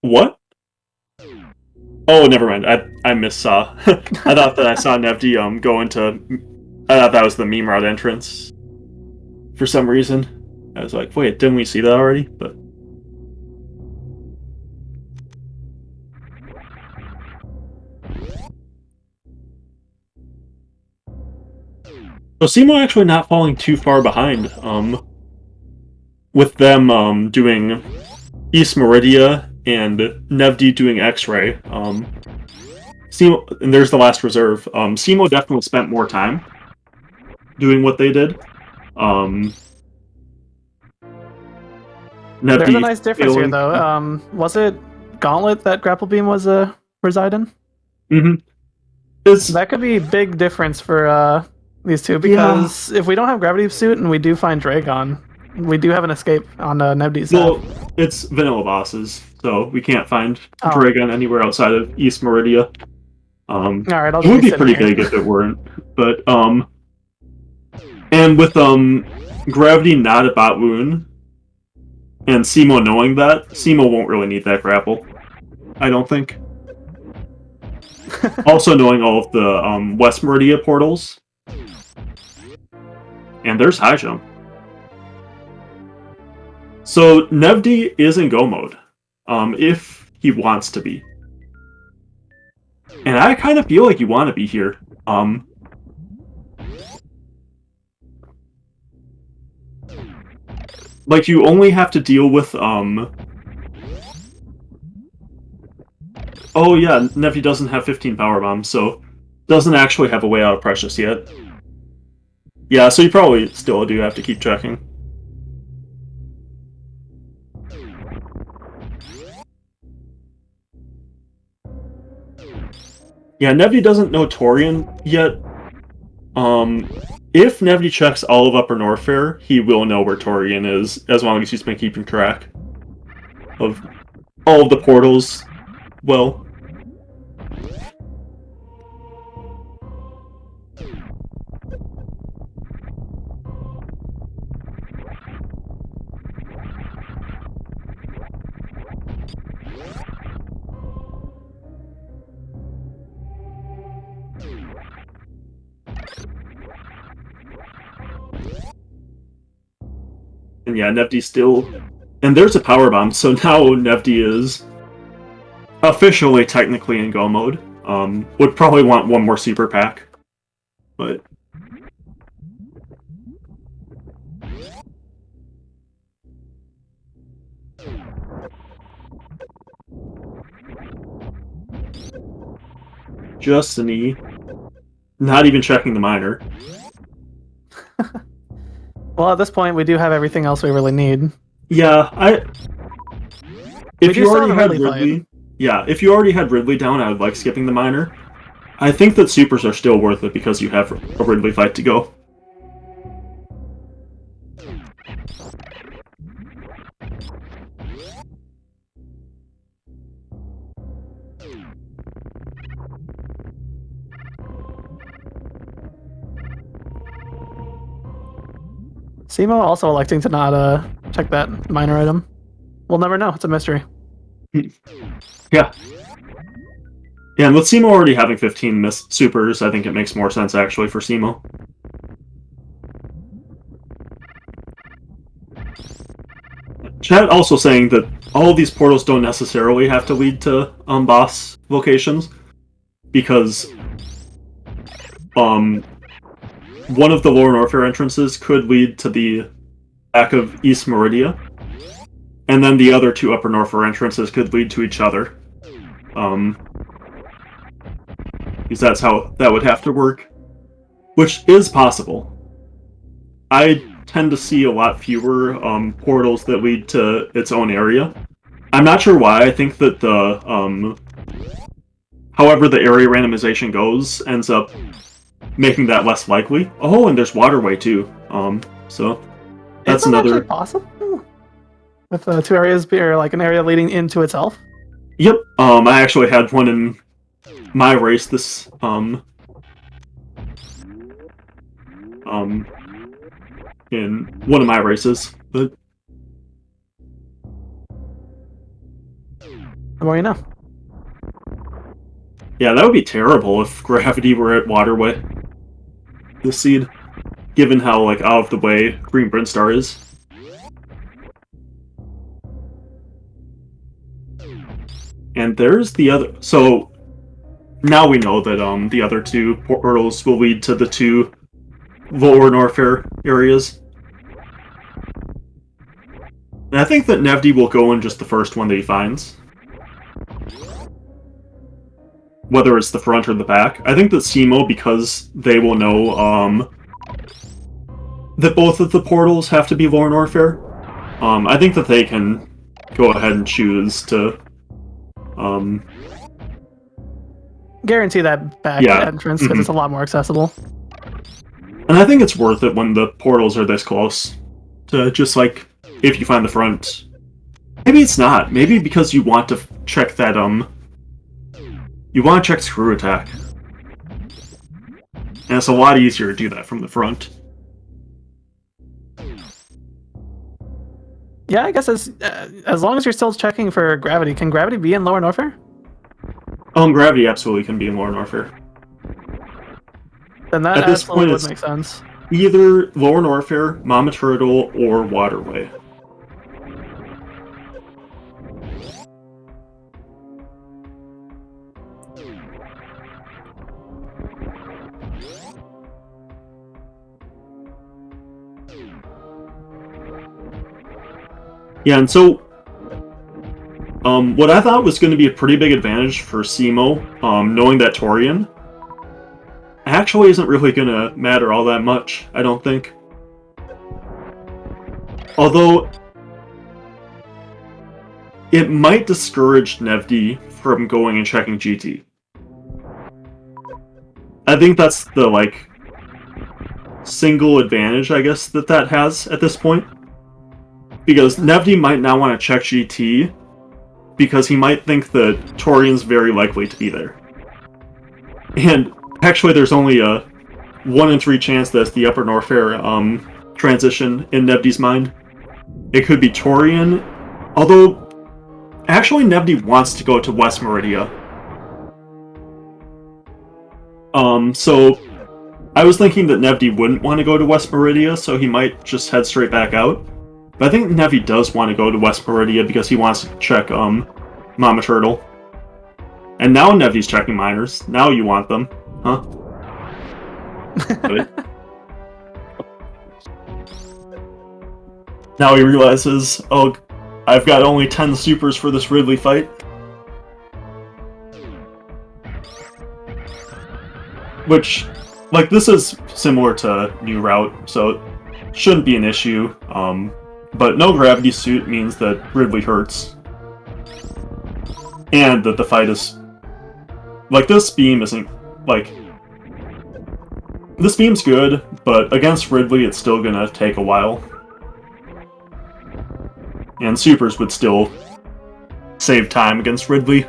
[SPEAKER 1] What? Oh, never mind. I missaw. I thought that I saw Nevdi go into. I thought that was the meme route entrance. For some reason, I was like, wait, didn't we see that already? But so cemo actually not falling too far behind. With them doing East Meridia and Nevdi doing X-Ray. cemo, and there's the last reserve. Cemo definitely spent more time doing what they did.
[SPEAKER 2] There's
[SPEAKER 1] Nevdi
[SPEAKER 2] a nice difference here, though. Was it Gauntlet that Grapple Beam was residing?
[SPEAKER 1] Mm-hmm.
[SPEAKER 2] That could be a big difference for these two, because if we don't have Gravity Suit and we do find Dragon, we do have an escape on Nevdi's
[SPEAKER 1] Well, it's vanilla bosses, so we can't find Dragon anywhere outside of East Meridia.
[SPEAKER 2] Alright,
[SPEAKER 1] it would be pretty big if it weren't. But, and with Gravity not at bot wound, and cemo knowing that, cemo won't really need that grapple. I don't think. Also knowing all of the West Meridia portals. And there's high jump. So Nevdi is in go mode, if he wants to be. And I kind of feel like you want to be here. Like, you only have to deal with, oh yeah, Nevdi doesn't have 15 power bombs, so doesn't actually have a way out of Precious yet. Yeah, so you probably still do have to keep checking. Yeah, Nevdi doesn't know Torian yet. If Nevdi checks all of Upper Norfair, he will know where Torian is, as long as he's been keeping track of all of the portals well. And yeah, Nevdi still... And there's a power bomb, so now Nevdi is officially technically in go mode. Would probably want one more super pack. But... Just an E. Not even checking the minor.
[SPEAKER 2] Well, at this point, we do have everything else we really need.
[SPEAKER 1] Yeah, if you already had Ridley... Yeah, if you already had Ridley down, I would like skipping the minor. I think that supers are still worth it because you have a Ridley fight to go.
[SPEAKER 2] Cemo also electing to not check that minor item. We'll never know. It's a mystery.
[SPEAKER 1] Yeah. Yeah, and with Cemo already having 15 missed supers, I think it makes more sense actually for Cemo. Chat also saying that all of these portals don't necessarily have to lead to boss locations, because one of the Lower Norfair entrances could lead to the back of East Meridia, and then the other two Upper Norfair entrances could lead to each other. Because that's how that would have to work. Which is possible. I tend to see a lot fewer portals that lead to its own area. I'm not sure why. I think that the however the area randomization goes ends up making that less likely. Oh, and there's Waterway too. So that's another
[SPEAKER 2] possible. With two areas being like an area leading into itself.
[SPEAKER 1] Yep. I actually had one in my race this in one of my races, but
[SPEAKER 2] the more you know.
[SPEAKER 1] Yeah, that would be terrible if Gravity were at Waterway. The seed, given how like out of the way Green Brinstar is. And there's the other. So now we know that the other two portals will lead to the two lower Norfair areas. And I think that Nevdi will go in just the first one that he finds. Whether it's the front or the back. I think that cemo, because they will know that both of the portals have to be lower Norfair, I think that they can go ahead and choose to
[SPEAKER 2] guarantee that back entrance because it's a lot more accessible.
[SPEAKER 1] And I think it's worth it when the portals are this close to just like, if you find the front. Maybe it's not. Maybe because you want to check that you want to check screw attack. And it's a lot easier to do that from the front.
[SPEAKER 2] Yeah, I guess as long as you're still checking for Gravity, can Gravity be in lower Norfair?
[SPEAKER 1] Gravity absolutely can be in lower Norfair.
[SPEAKER 2] Then that
[SPEAKER 1] at this point
[SPEAKER 2] would make sense.
[SPEAKER 1] Either lower Norfair, Mama Turtle, or Waterway. Yeah, and so what I thought was going to be a pretty big advantage for cemo, knowing that Torian, actually isn't really going to matter all that much, I don't think. Although, it might discourage Nevdi from going and checking GT. I think that's the, like, single advantage, I guess, that has at this point. Because Nevdi might not want to check GT, because he might think that Torian's very likely to be there. And actually there's only a 1 in 3 chance that it's the Upper Norfair transition in Nevdi's mind. It could be Torian, although actually Nevdi wants to go to West Meridia. So I was thinking that Nevdi wouldn't want to go to West Meridia, so he might just head straight back out. But I think Nevdi does want to go to West Meridia because he wants to check Mama Turtle. And now Nevdi's checking miners. Now you want them, huh? Now he realizes, oh, I've got only 10 supers for this Ridley fight. Which, like, this is similar to New Route, so it shouldn't be an issue. But no gravity suit means that Ridley hurts. And that the fight is... Like, this beam isn't... Like... This beam's good, but against Ridley it's still gonna take a while. And supers would still save time against Ridley.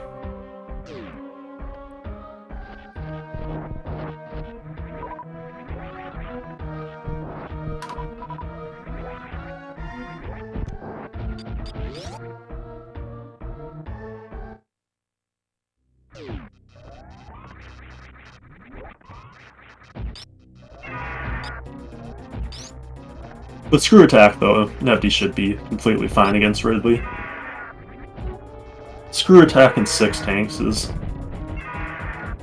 [SPEAKER 1] With screw attack, though, Nevdi should be completely fine against Ridley. Screw attack and 6 tanks is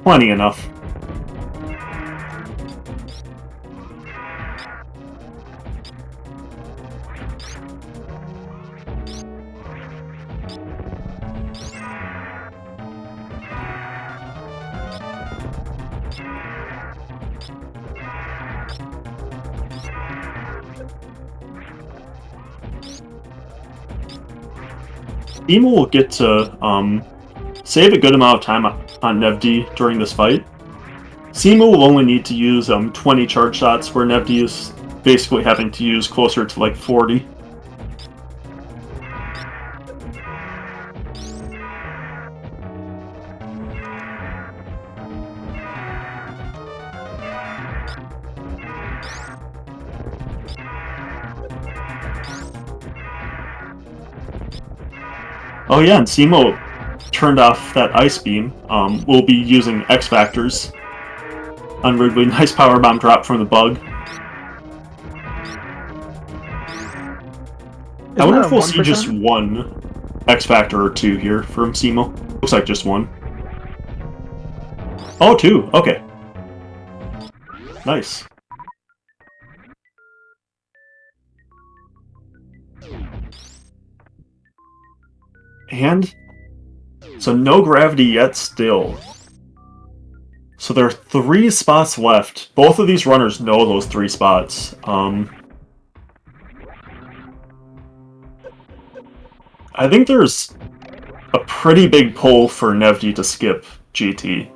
[SPEAKER 1] plenty enough. Emo will get to save a good amount of time on Nevdi during this fight. Cemo will only need to use 20 charge shots, where Nevdi is basically having to use closer to like 40. Oh yeah, and cemo turned off that ice beam, we'll be using X Factors on Ridley. Nice power bomb drop from the bug. I wonder if we'll see just one X Factor or two here from cemo. Looks like just one. Oh, two. Okay. Nice. And so no gravity yet still. So there are 3 spots left. Both of these runners know those 3 spots. I think there's a pretty big pull for Nevdi to skip GT,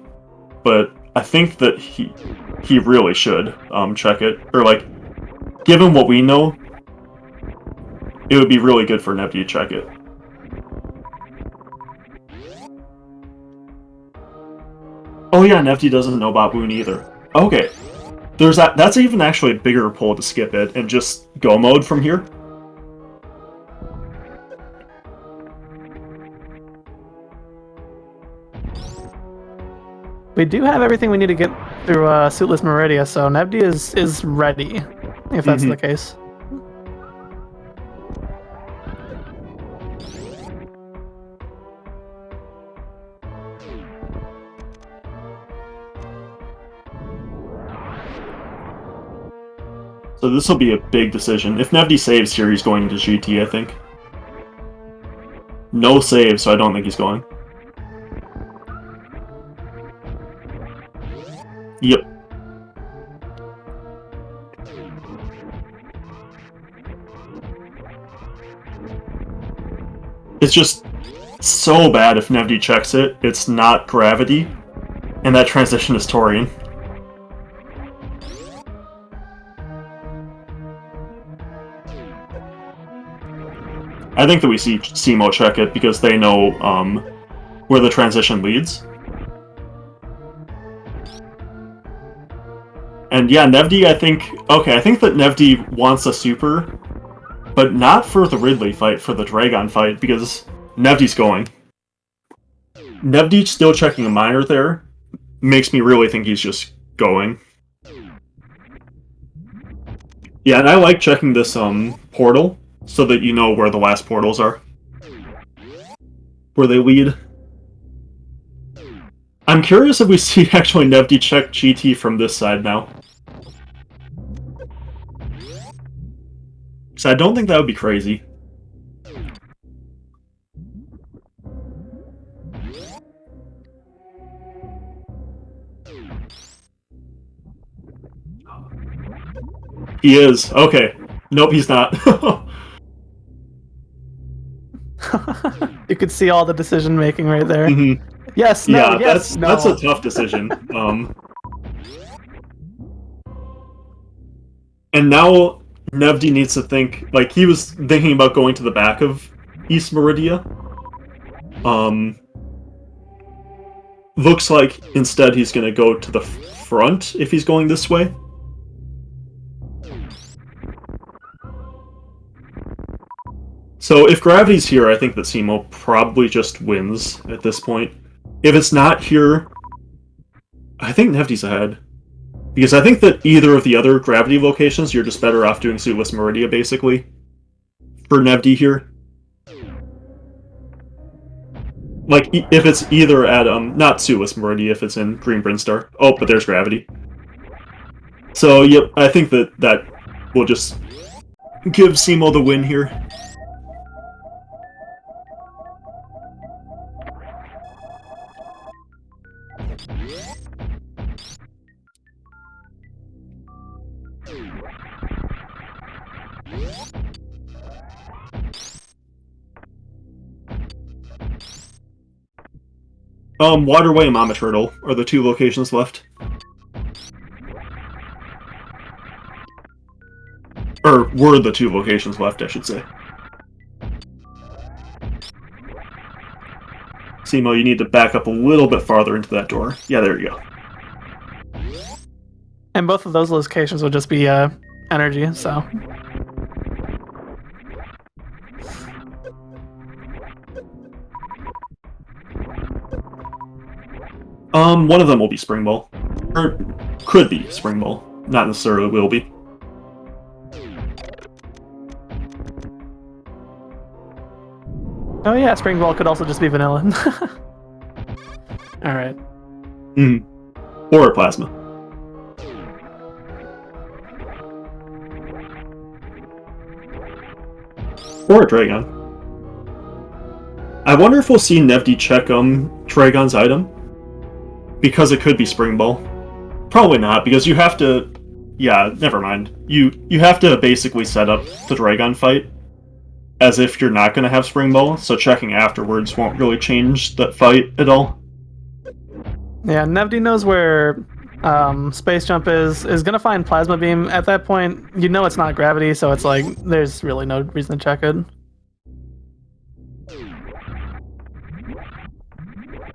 [SPEAKER 1] but I think that he really should check it. Or like, given what we know, it would be really good for Nevdi to check it. Oh yeah, Nevdi doesn't know Baboon either. Okay. There's that. That's even actually a bigger pull to skip it and just go mode from here.
[SPEAKER 2] We do have everything we need to get through Suitless Meridia, so Nevdi is ready, if that's the case.
[SPEAKER 1] So this will be a big decision. If Nevdi saves here, he's going to GT, I think. No save, so I don't think he's going. Yep. It's just so bad if Nevdi checks it. It's not gravity, and that transition is Torian. I think that we see cemo check it because they know where the transition leads. And yeah, Nevdi, I think that Nevdi wants a super, but not for the Ridley fight, for the Dragon fight, because Nevdi's going. Nevdi still checking a minor there makes me really think he's just going. Yeah, and I like checking this portal, so that you know where the last portals are. Where they lead. I'm curious if we see actually Nevdi check GT from this side now. So I don't think that would be crazy. He is. Okay. Nope, he's not.
[SPEAKER 2] You could see all the decision making right there.
[SPEAKER 1] Mm-hmm.
[SPEAKER 2] Yes, no,
[SPEAKER 1] yeah,
[SPEAKER 2] yes,
[SPEAKER 1] that's a tough decision. And now Nevdi needs to think, like, he was thinking about going to the back of East Meridia. Looks like instead he's going to go to the front if he's going this way. So if gravity's here, I think that cemo probably just wins at this point. If it's not here, I think Nevdi's ahead. Because I think that either of the other gravity locations, you're just better off doing Suitless Meridia, basically. For Nevdi here. Like, if it's either at, not Suitless Meridia, if it's in Green Brinstar. Oh, but there's gravity. So, yep, I think that will just give cemo the win here. Waterway and Mama Turtle are the 2 locations left. Or were the 2 locations left, I should say. cemo, you need to back up a little bit farther into that door. Yeah, there you go.
[SPEAKER 2] And both of those locations will just be energy, so...
[SPEAKER 1] One of them will be Spring Ball. Or could be Spring Ball. Not necessarily will be.
[SPEAKER 2] Oh yeah, Spring Ball could also just be vanilla. Alright.
[SPEAKER 1] Or a Plasma. Or a Dragon. I wonder if we'll see Nevdi check Dragon's item. Because it could be Spring Ball. Probably not, because you have to... Yeah, never mind. You have to basically set up the Dragon fight as if you're not going to have Spring Ball, so checking afterwards won't really change that fight at all.
[SPEAKER 2] Yeah, Nevdi knows where Space Jump is going to find Plasma Beam. At that point, you know it's not gravity, so it's like, there's really no reason to check it.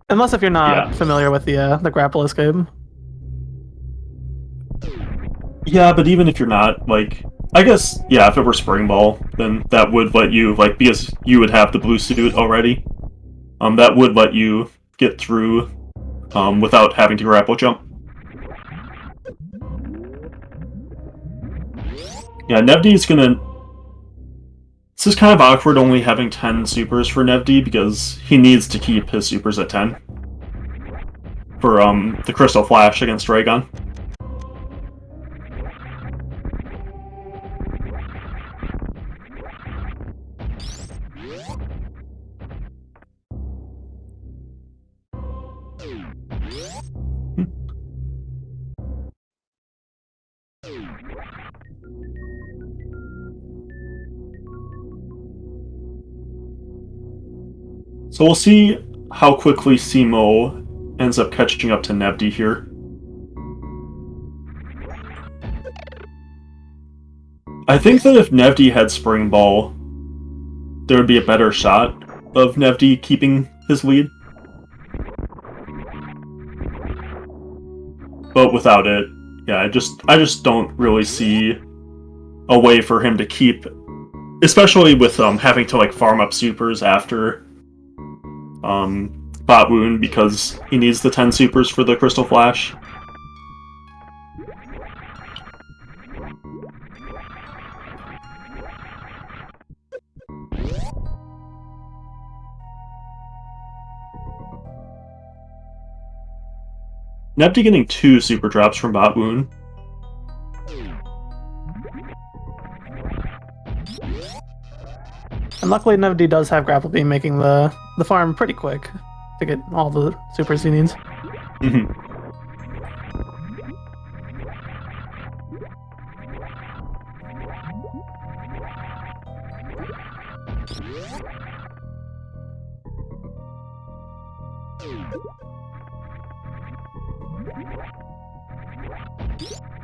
[SPEAKER 2] Unless if you're not familiar with the grapple escape.
[SPEAKER 1] Yeah, but even if you're not, like... I guess, yeah, if it were Spring Ball, then that would let you, like, because you would have the blue suit already, that would let you get through without having to grapple jump. Yeah, Nevdi's gonna... This is kind of awkward only having 10 supers for Nevdi, because he needs to keep his supers at 10. For the Crystal Flash against Dragon. So we'll see how quickly cemo ends up catching up to Nevdi here. I think that if Nevdi had Spring Ball, there would be a better shot of Nevdi keeping his lead. But without it, yeah, I just don't really see a way for him to keep, especially with having to like farm up supers after Bot Wound because he needs the 10 supers for the Crystal Flash. Nevdi getting 2 super drops from Bot Wound.
[SPEAKER 2] And luckily Nevdi does have Grapple Beam, making the farm pretty quick to get all the supers he needs.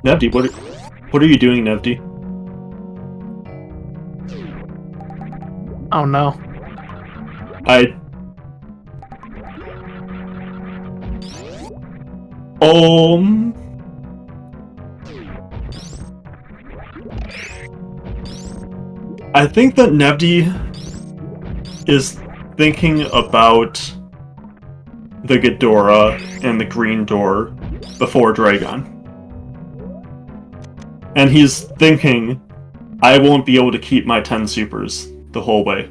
[SPEAKER 1] Nevdi, what are you doing, Nevdi?
[SPEAKER 2] Oh no.
[SPEAKER 1] I think that Nevdi is thinking about the Ghidorah and the green door before Dragon. And he's thinking, I won't be able to keep my 10 supers the whole way.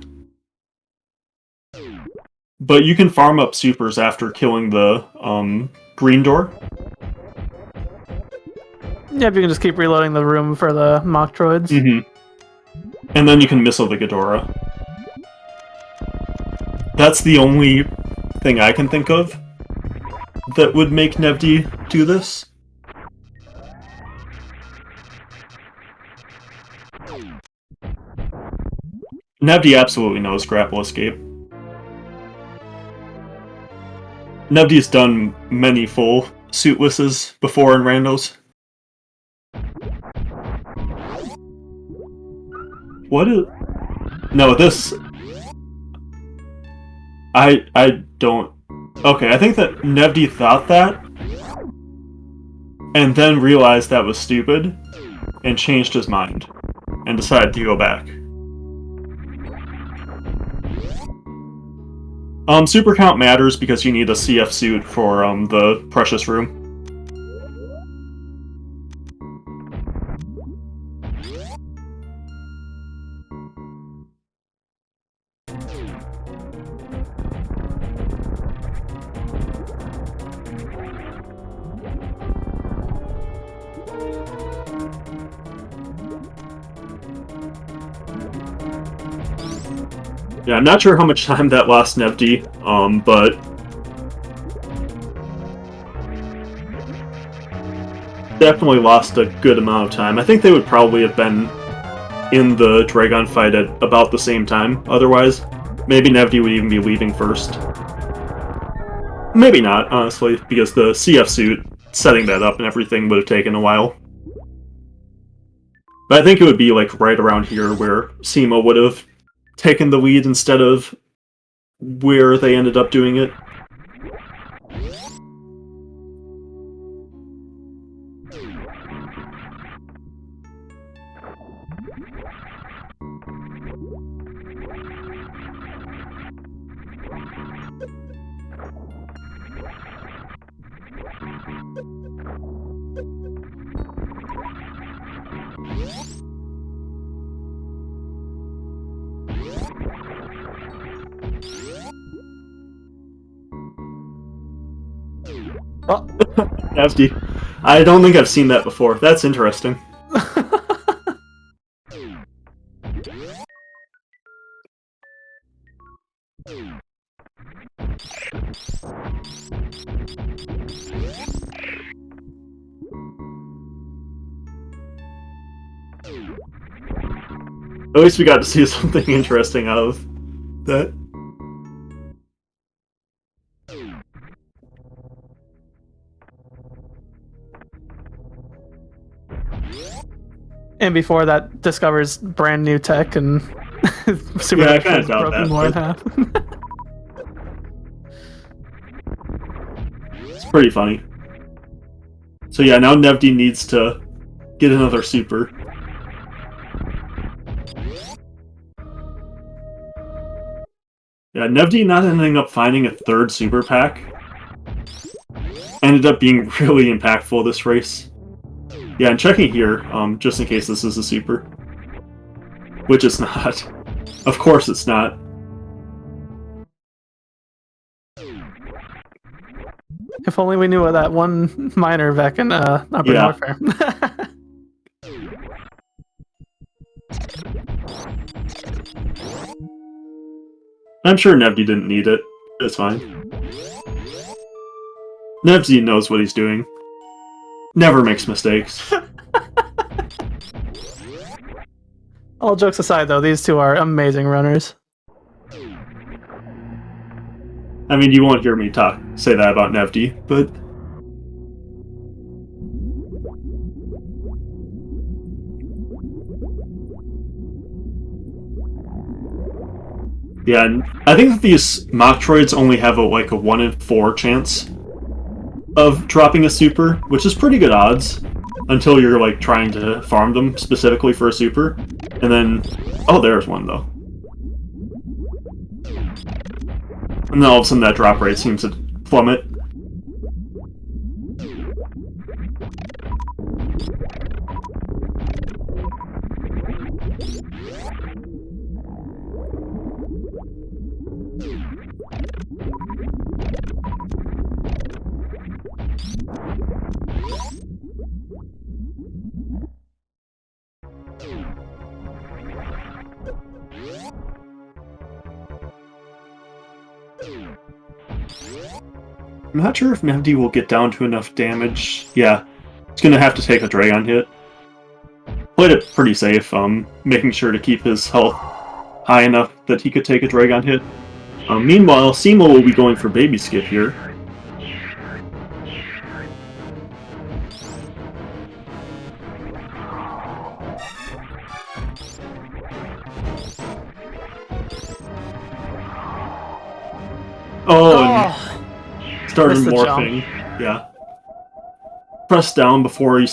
[SPEAKER 1] But you can farm up supers after killing the green door.
[SPEAKER 2] Yep, you can just keep reloading the room for the Metroids.
[SPEAKER 1] And then you can missile the Ghidorah. That's the only thing I can think of that would make Nevdi do this. Nevdi absolutely knows Grapple Escape. Nevdi's done many full suitlesses before in randos. What is... No, this... I don't... Okay, I think that Nevdi thought that, and then realized that was stupid, and changed his mind, and decided to go back. Super count matters because you need a CF suit for the Precious Room. Yeah, I'm not sure how much time that lost Nevdi, but definitely lost a good amount of time. I think they would probably have been in the Dragon fight at about the same time, otherwise. Maybe Nevdi would even be leaving first. Maybe not, honestly, because the CF suit, setting that up and everything would have taken a while. But I think it would be like right around here where cemo would have taken the lead instead of where they ended up doing it.
[SPEAKER 2] Oh.
[SPEAKER 1] Nevdi. I don't think I've seen that before. That's interesting. At least we got to see something interesting out of that.
[SPEAKER 2] And before that, discovers brand new tech and super
[SPEAKER 1] Yeah, I kind of doubt
[SPEAKER 2] broken
[SPEAKER 1] that.
[SPEAKER 2] more in half.
[SPEAKER 1] It's pretty funny. So yeah, now Nevdi needs to get another super. Yeah, Nevdi not ending up finding a third super pack ended up being really impactful this race. Yeah, and checking here, just in case this is a super. Which it's not. Of course it's not.
[SPEAKER 2] If only we knew of that one minor Vec in Urban Warfare.
[SPEAKER 1] I'm sure Nevdi didn't need it. It's fine. Nevdi knows what he's doing. Never makes mistakes.
[SPEAKER 2] All jokes aside, though, these two are amazing runners.
[SPEAKER 1] I mean, you won't hear me say that about Nevdi, but... Yeah, and I think that these Metroids only have a 1 in 4 chance of dropping a super, which is pretty good odds, until you're trying to farm them specifically for a super. And then... Oh, there's one, though. And then all of a sudden that drop rate seems to plummet. I'm not sure if Nevdi will get down to enough damage. Yeah, he's gonna have to take a Dragon hit. Played it pretty safe, making sure to keep his health high enough that he could take a Dragon hit. Meanwhile, cemo will be going for Baby Skip here. Oh, and started morphing. Jump. Yeah. Press down before he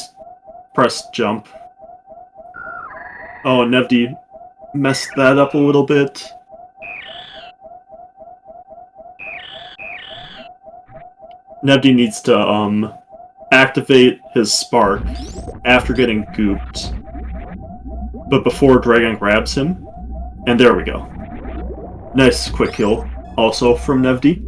[SPEAKER 1] pressed jump. Oh, Nevdi messed that up a little bit. Nevdi needs to activate his spark after getting gooped, but before Dragon grabs him. And there we go. Nice quick kill, also from Nevdi.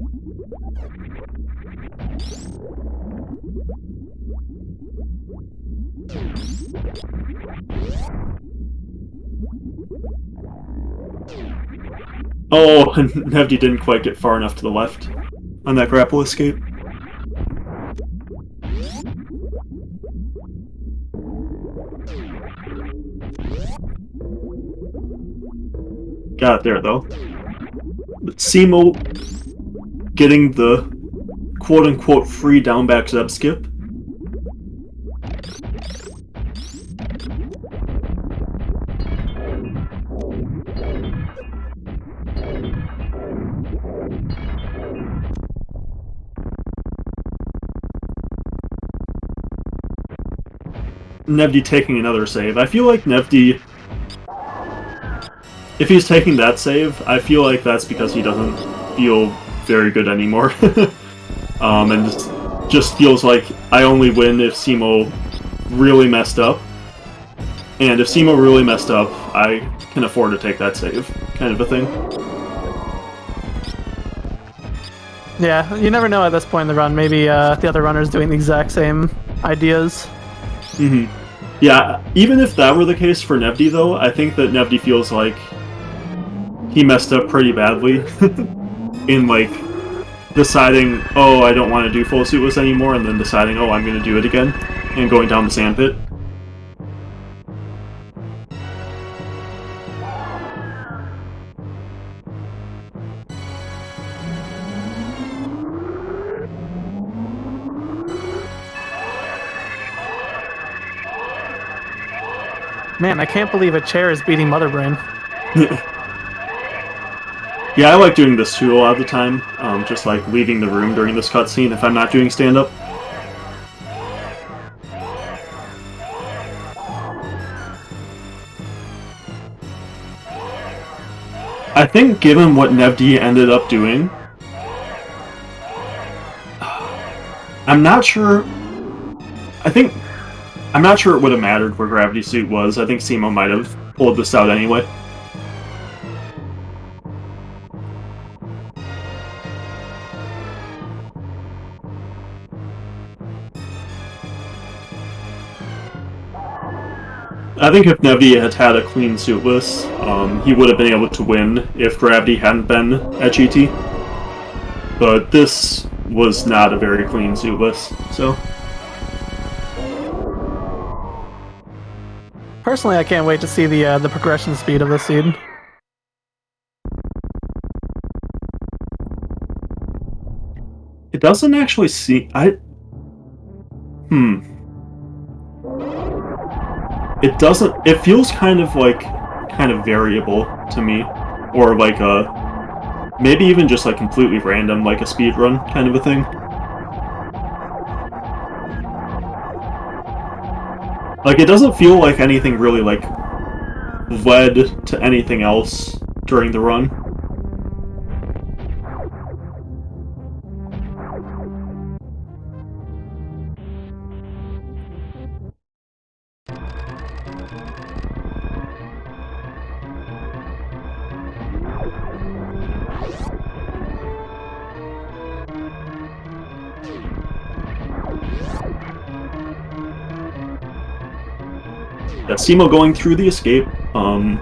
[SPEAKER 1] Oh, Nevdi didn't quite get far enough to the left on that grapple escape. Got it there, though. But cemo getting the quote-unquote free down-back Zeb skip. Nevdi taking another save. I feel like Nevdi, if he's taking that save, I feel like that's because he doesn't feel very good anymore. And just feels like I only win if cemo really messed up. And if cemo really messed up, I can afford to take that save, kind of a thing.
[SPEAKER 2] Yeah, you never know at this point in the run. Maybe the other runner's doing the exact same ideas.
[SPEAKER 1] Mm-hmm. Yeah, even if that were the case for Nevdi, though, I think that Nevdi feels like he messed up pretty badly in, like, deciding, oh, I don't want to do full suitless anymore, and then deciding, oh, I'm going to do it again, and going down the sandpit.
[SPEAKER 2] Man, I can't believe a chair is beating Mother Brain.
[SPEAKER 1] Yeah, I like doing this too a lot of the time, just like leaving the room during this cutscene if I'm not doing stand-up. I think given what Nevdi ended up doing, I'm not sure it would have mattered where Gravity Suit was. I think cemo might have pulled this out anyway. I think if Nevdi had had a clean suitless, he would have been able to win if Gravity hadn't been at GT. But this was not a very clean suitless, so...
[SPEAKER 2] Personally, I can't wait to see the progression speed of this seed.
[SPEAKER 1] It doesn't actually see... It doesn't... It feels kind of variable to me. Or like a... Maybe even just like completely random, like a speedrun kind of a thing. Like, it doesn't feel like anything really, like, led to anything else during the run. Yeah, cemo going through the escape. I'm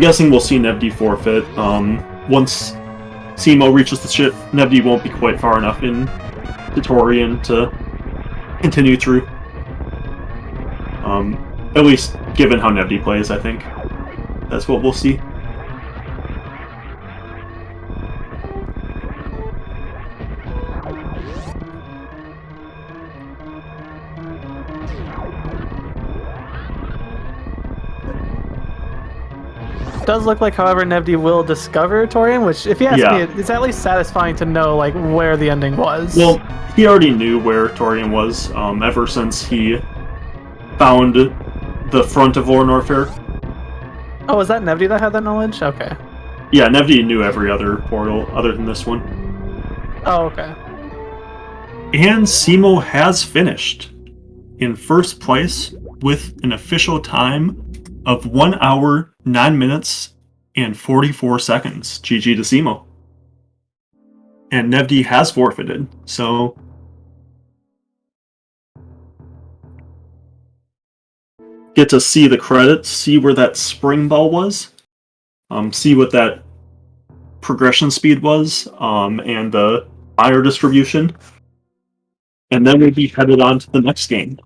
[SPEAKER 1] guessing we'll see Nevdi forfeit. Once cemo reaches the ship, Nevdi won't be quite far enough in Torian to continue through. At least given how Nevdi plays, I think. That's what we'll see.
[SPEAKER 2] Does look like, however, Nevdi will discover Torian, which, if you ask me, it's at least satisfying to know like where the ending was.
[SPEAKER 1] Well, he already knew where Torian was ever since he found the front of Lore Norfair.
[SPEAKER 2] Oh, was that Nevdi that had that knowledge? Okay.
[SPEAKER 1] Yeah, Nevdi knew every other portal other than this one.
[SPEAKER 2] Oh, okay.
[SPEAKER 1] And cemo has finished in first place with an official time of 1 hour, 9 minutes, and 44 seconds. GG to cemo. And Nevdi has forfeited, so get to see the credits, see where that spring ball was, see what that progression speed was, and the fire distribution. And then we'll be headed on to the next game.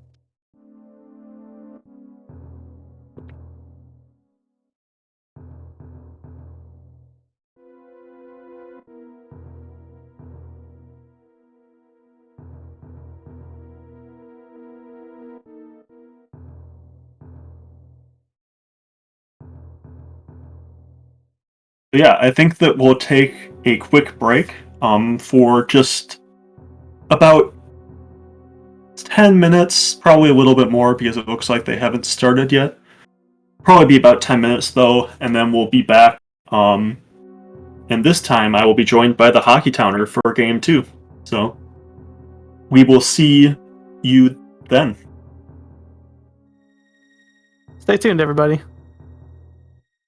[SPEAKER 1] Yeah, I think that we'll take a quick break for just about 10 minutes, probably a little bit more because it looks like they haven't started yet. Probably be about 10 minutes though, and then we'll be back. And this time I will be joined by the Hockey Towner for game 2. So we will see you then.
[SPEAKER 2] Stay tuned, everybody.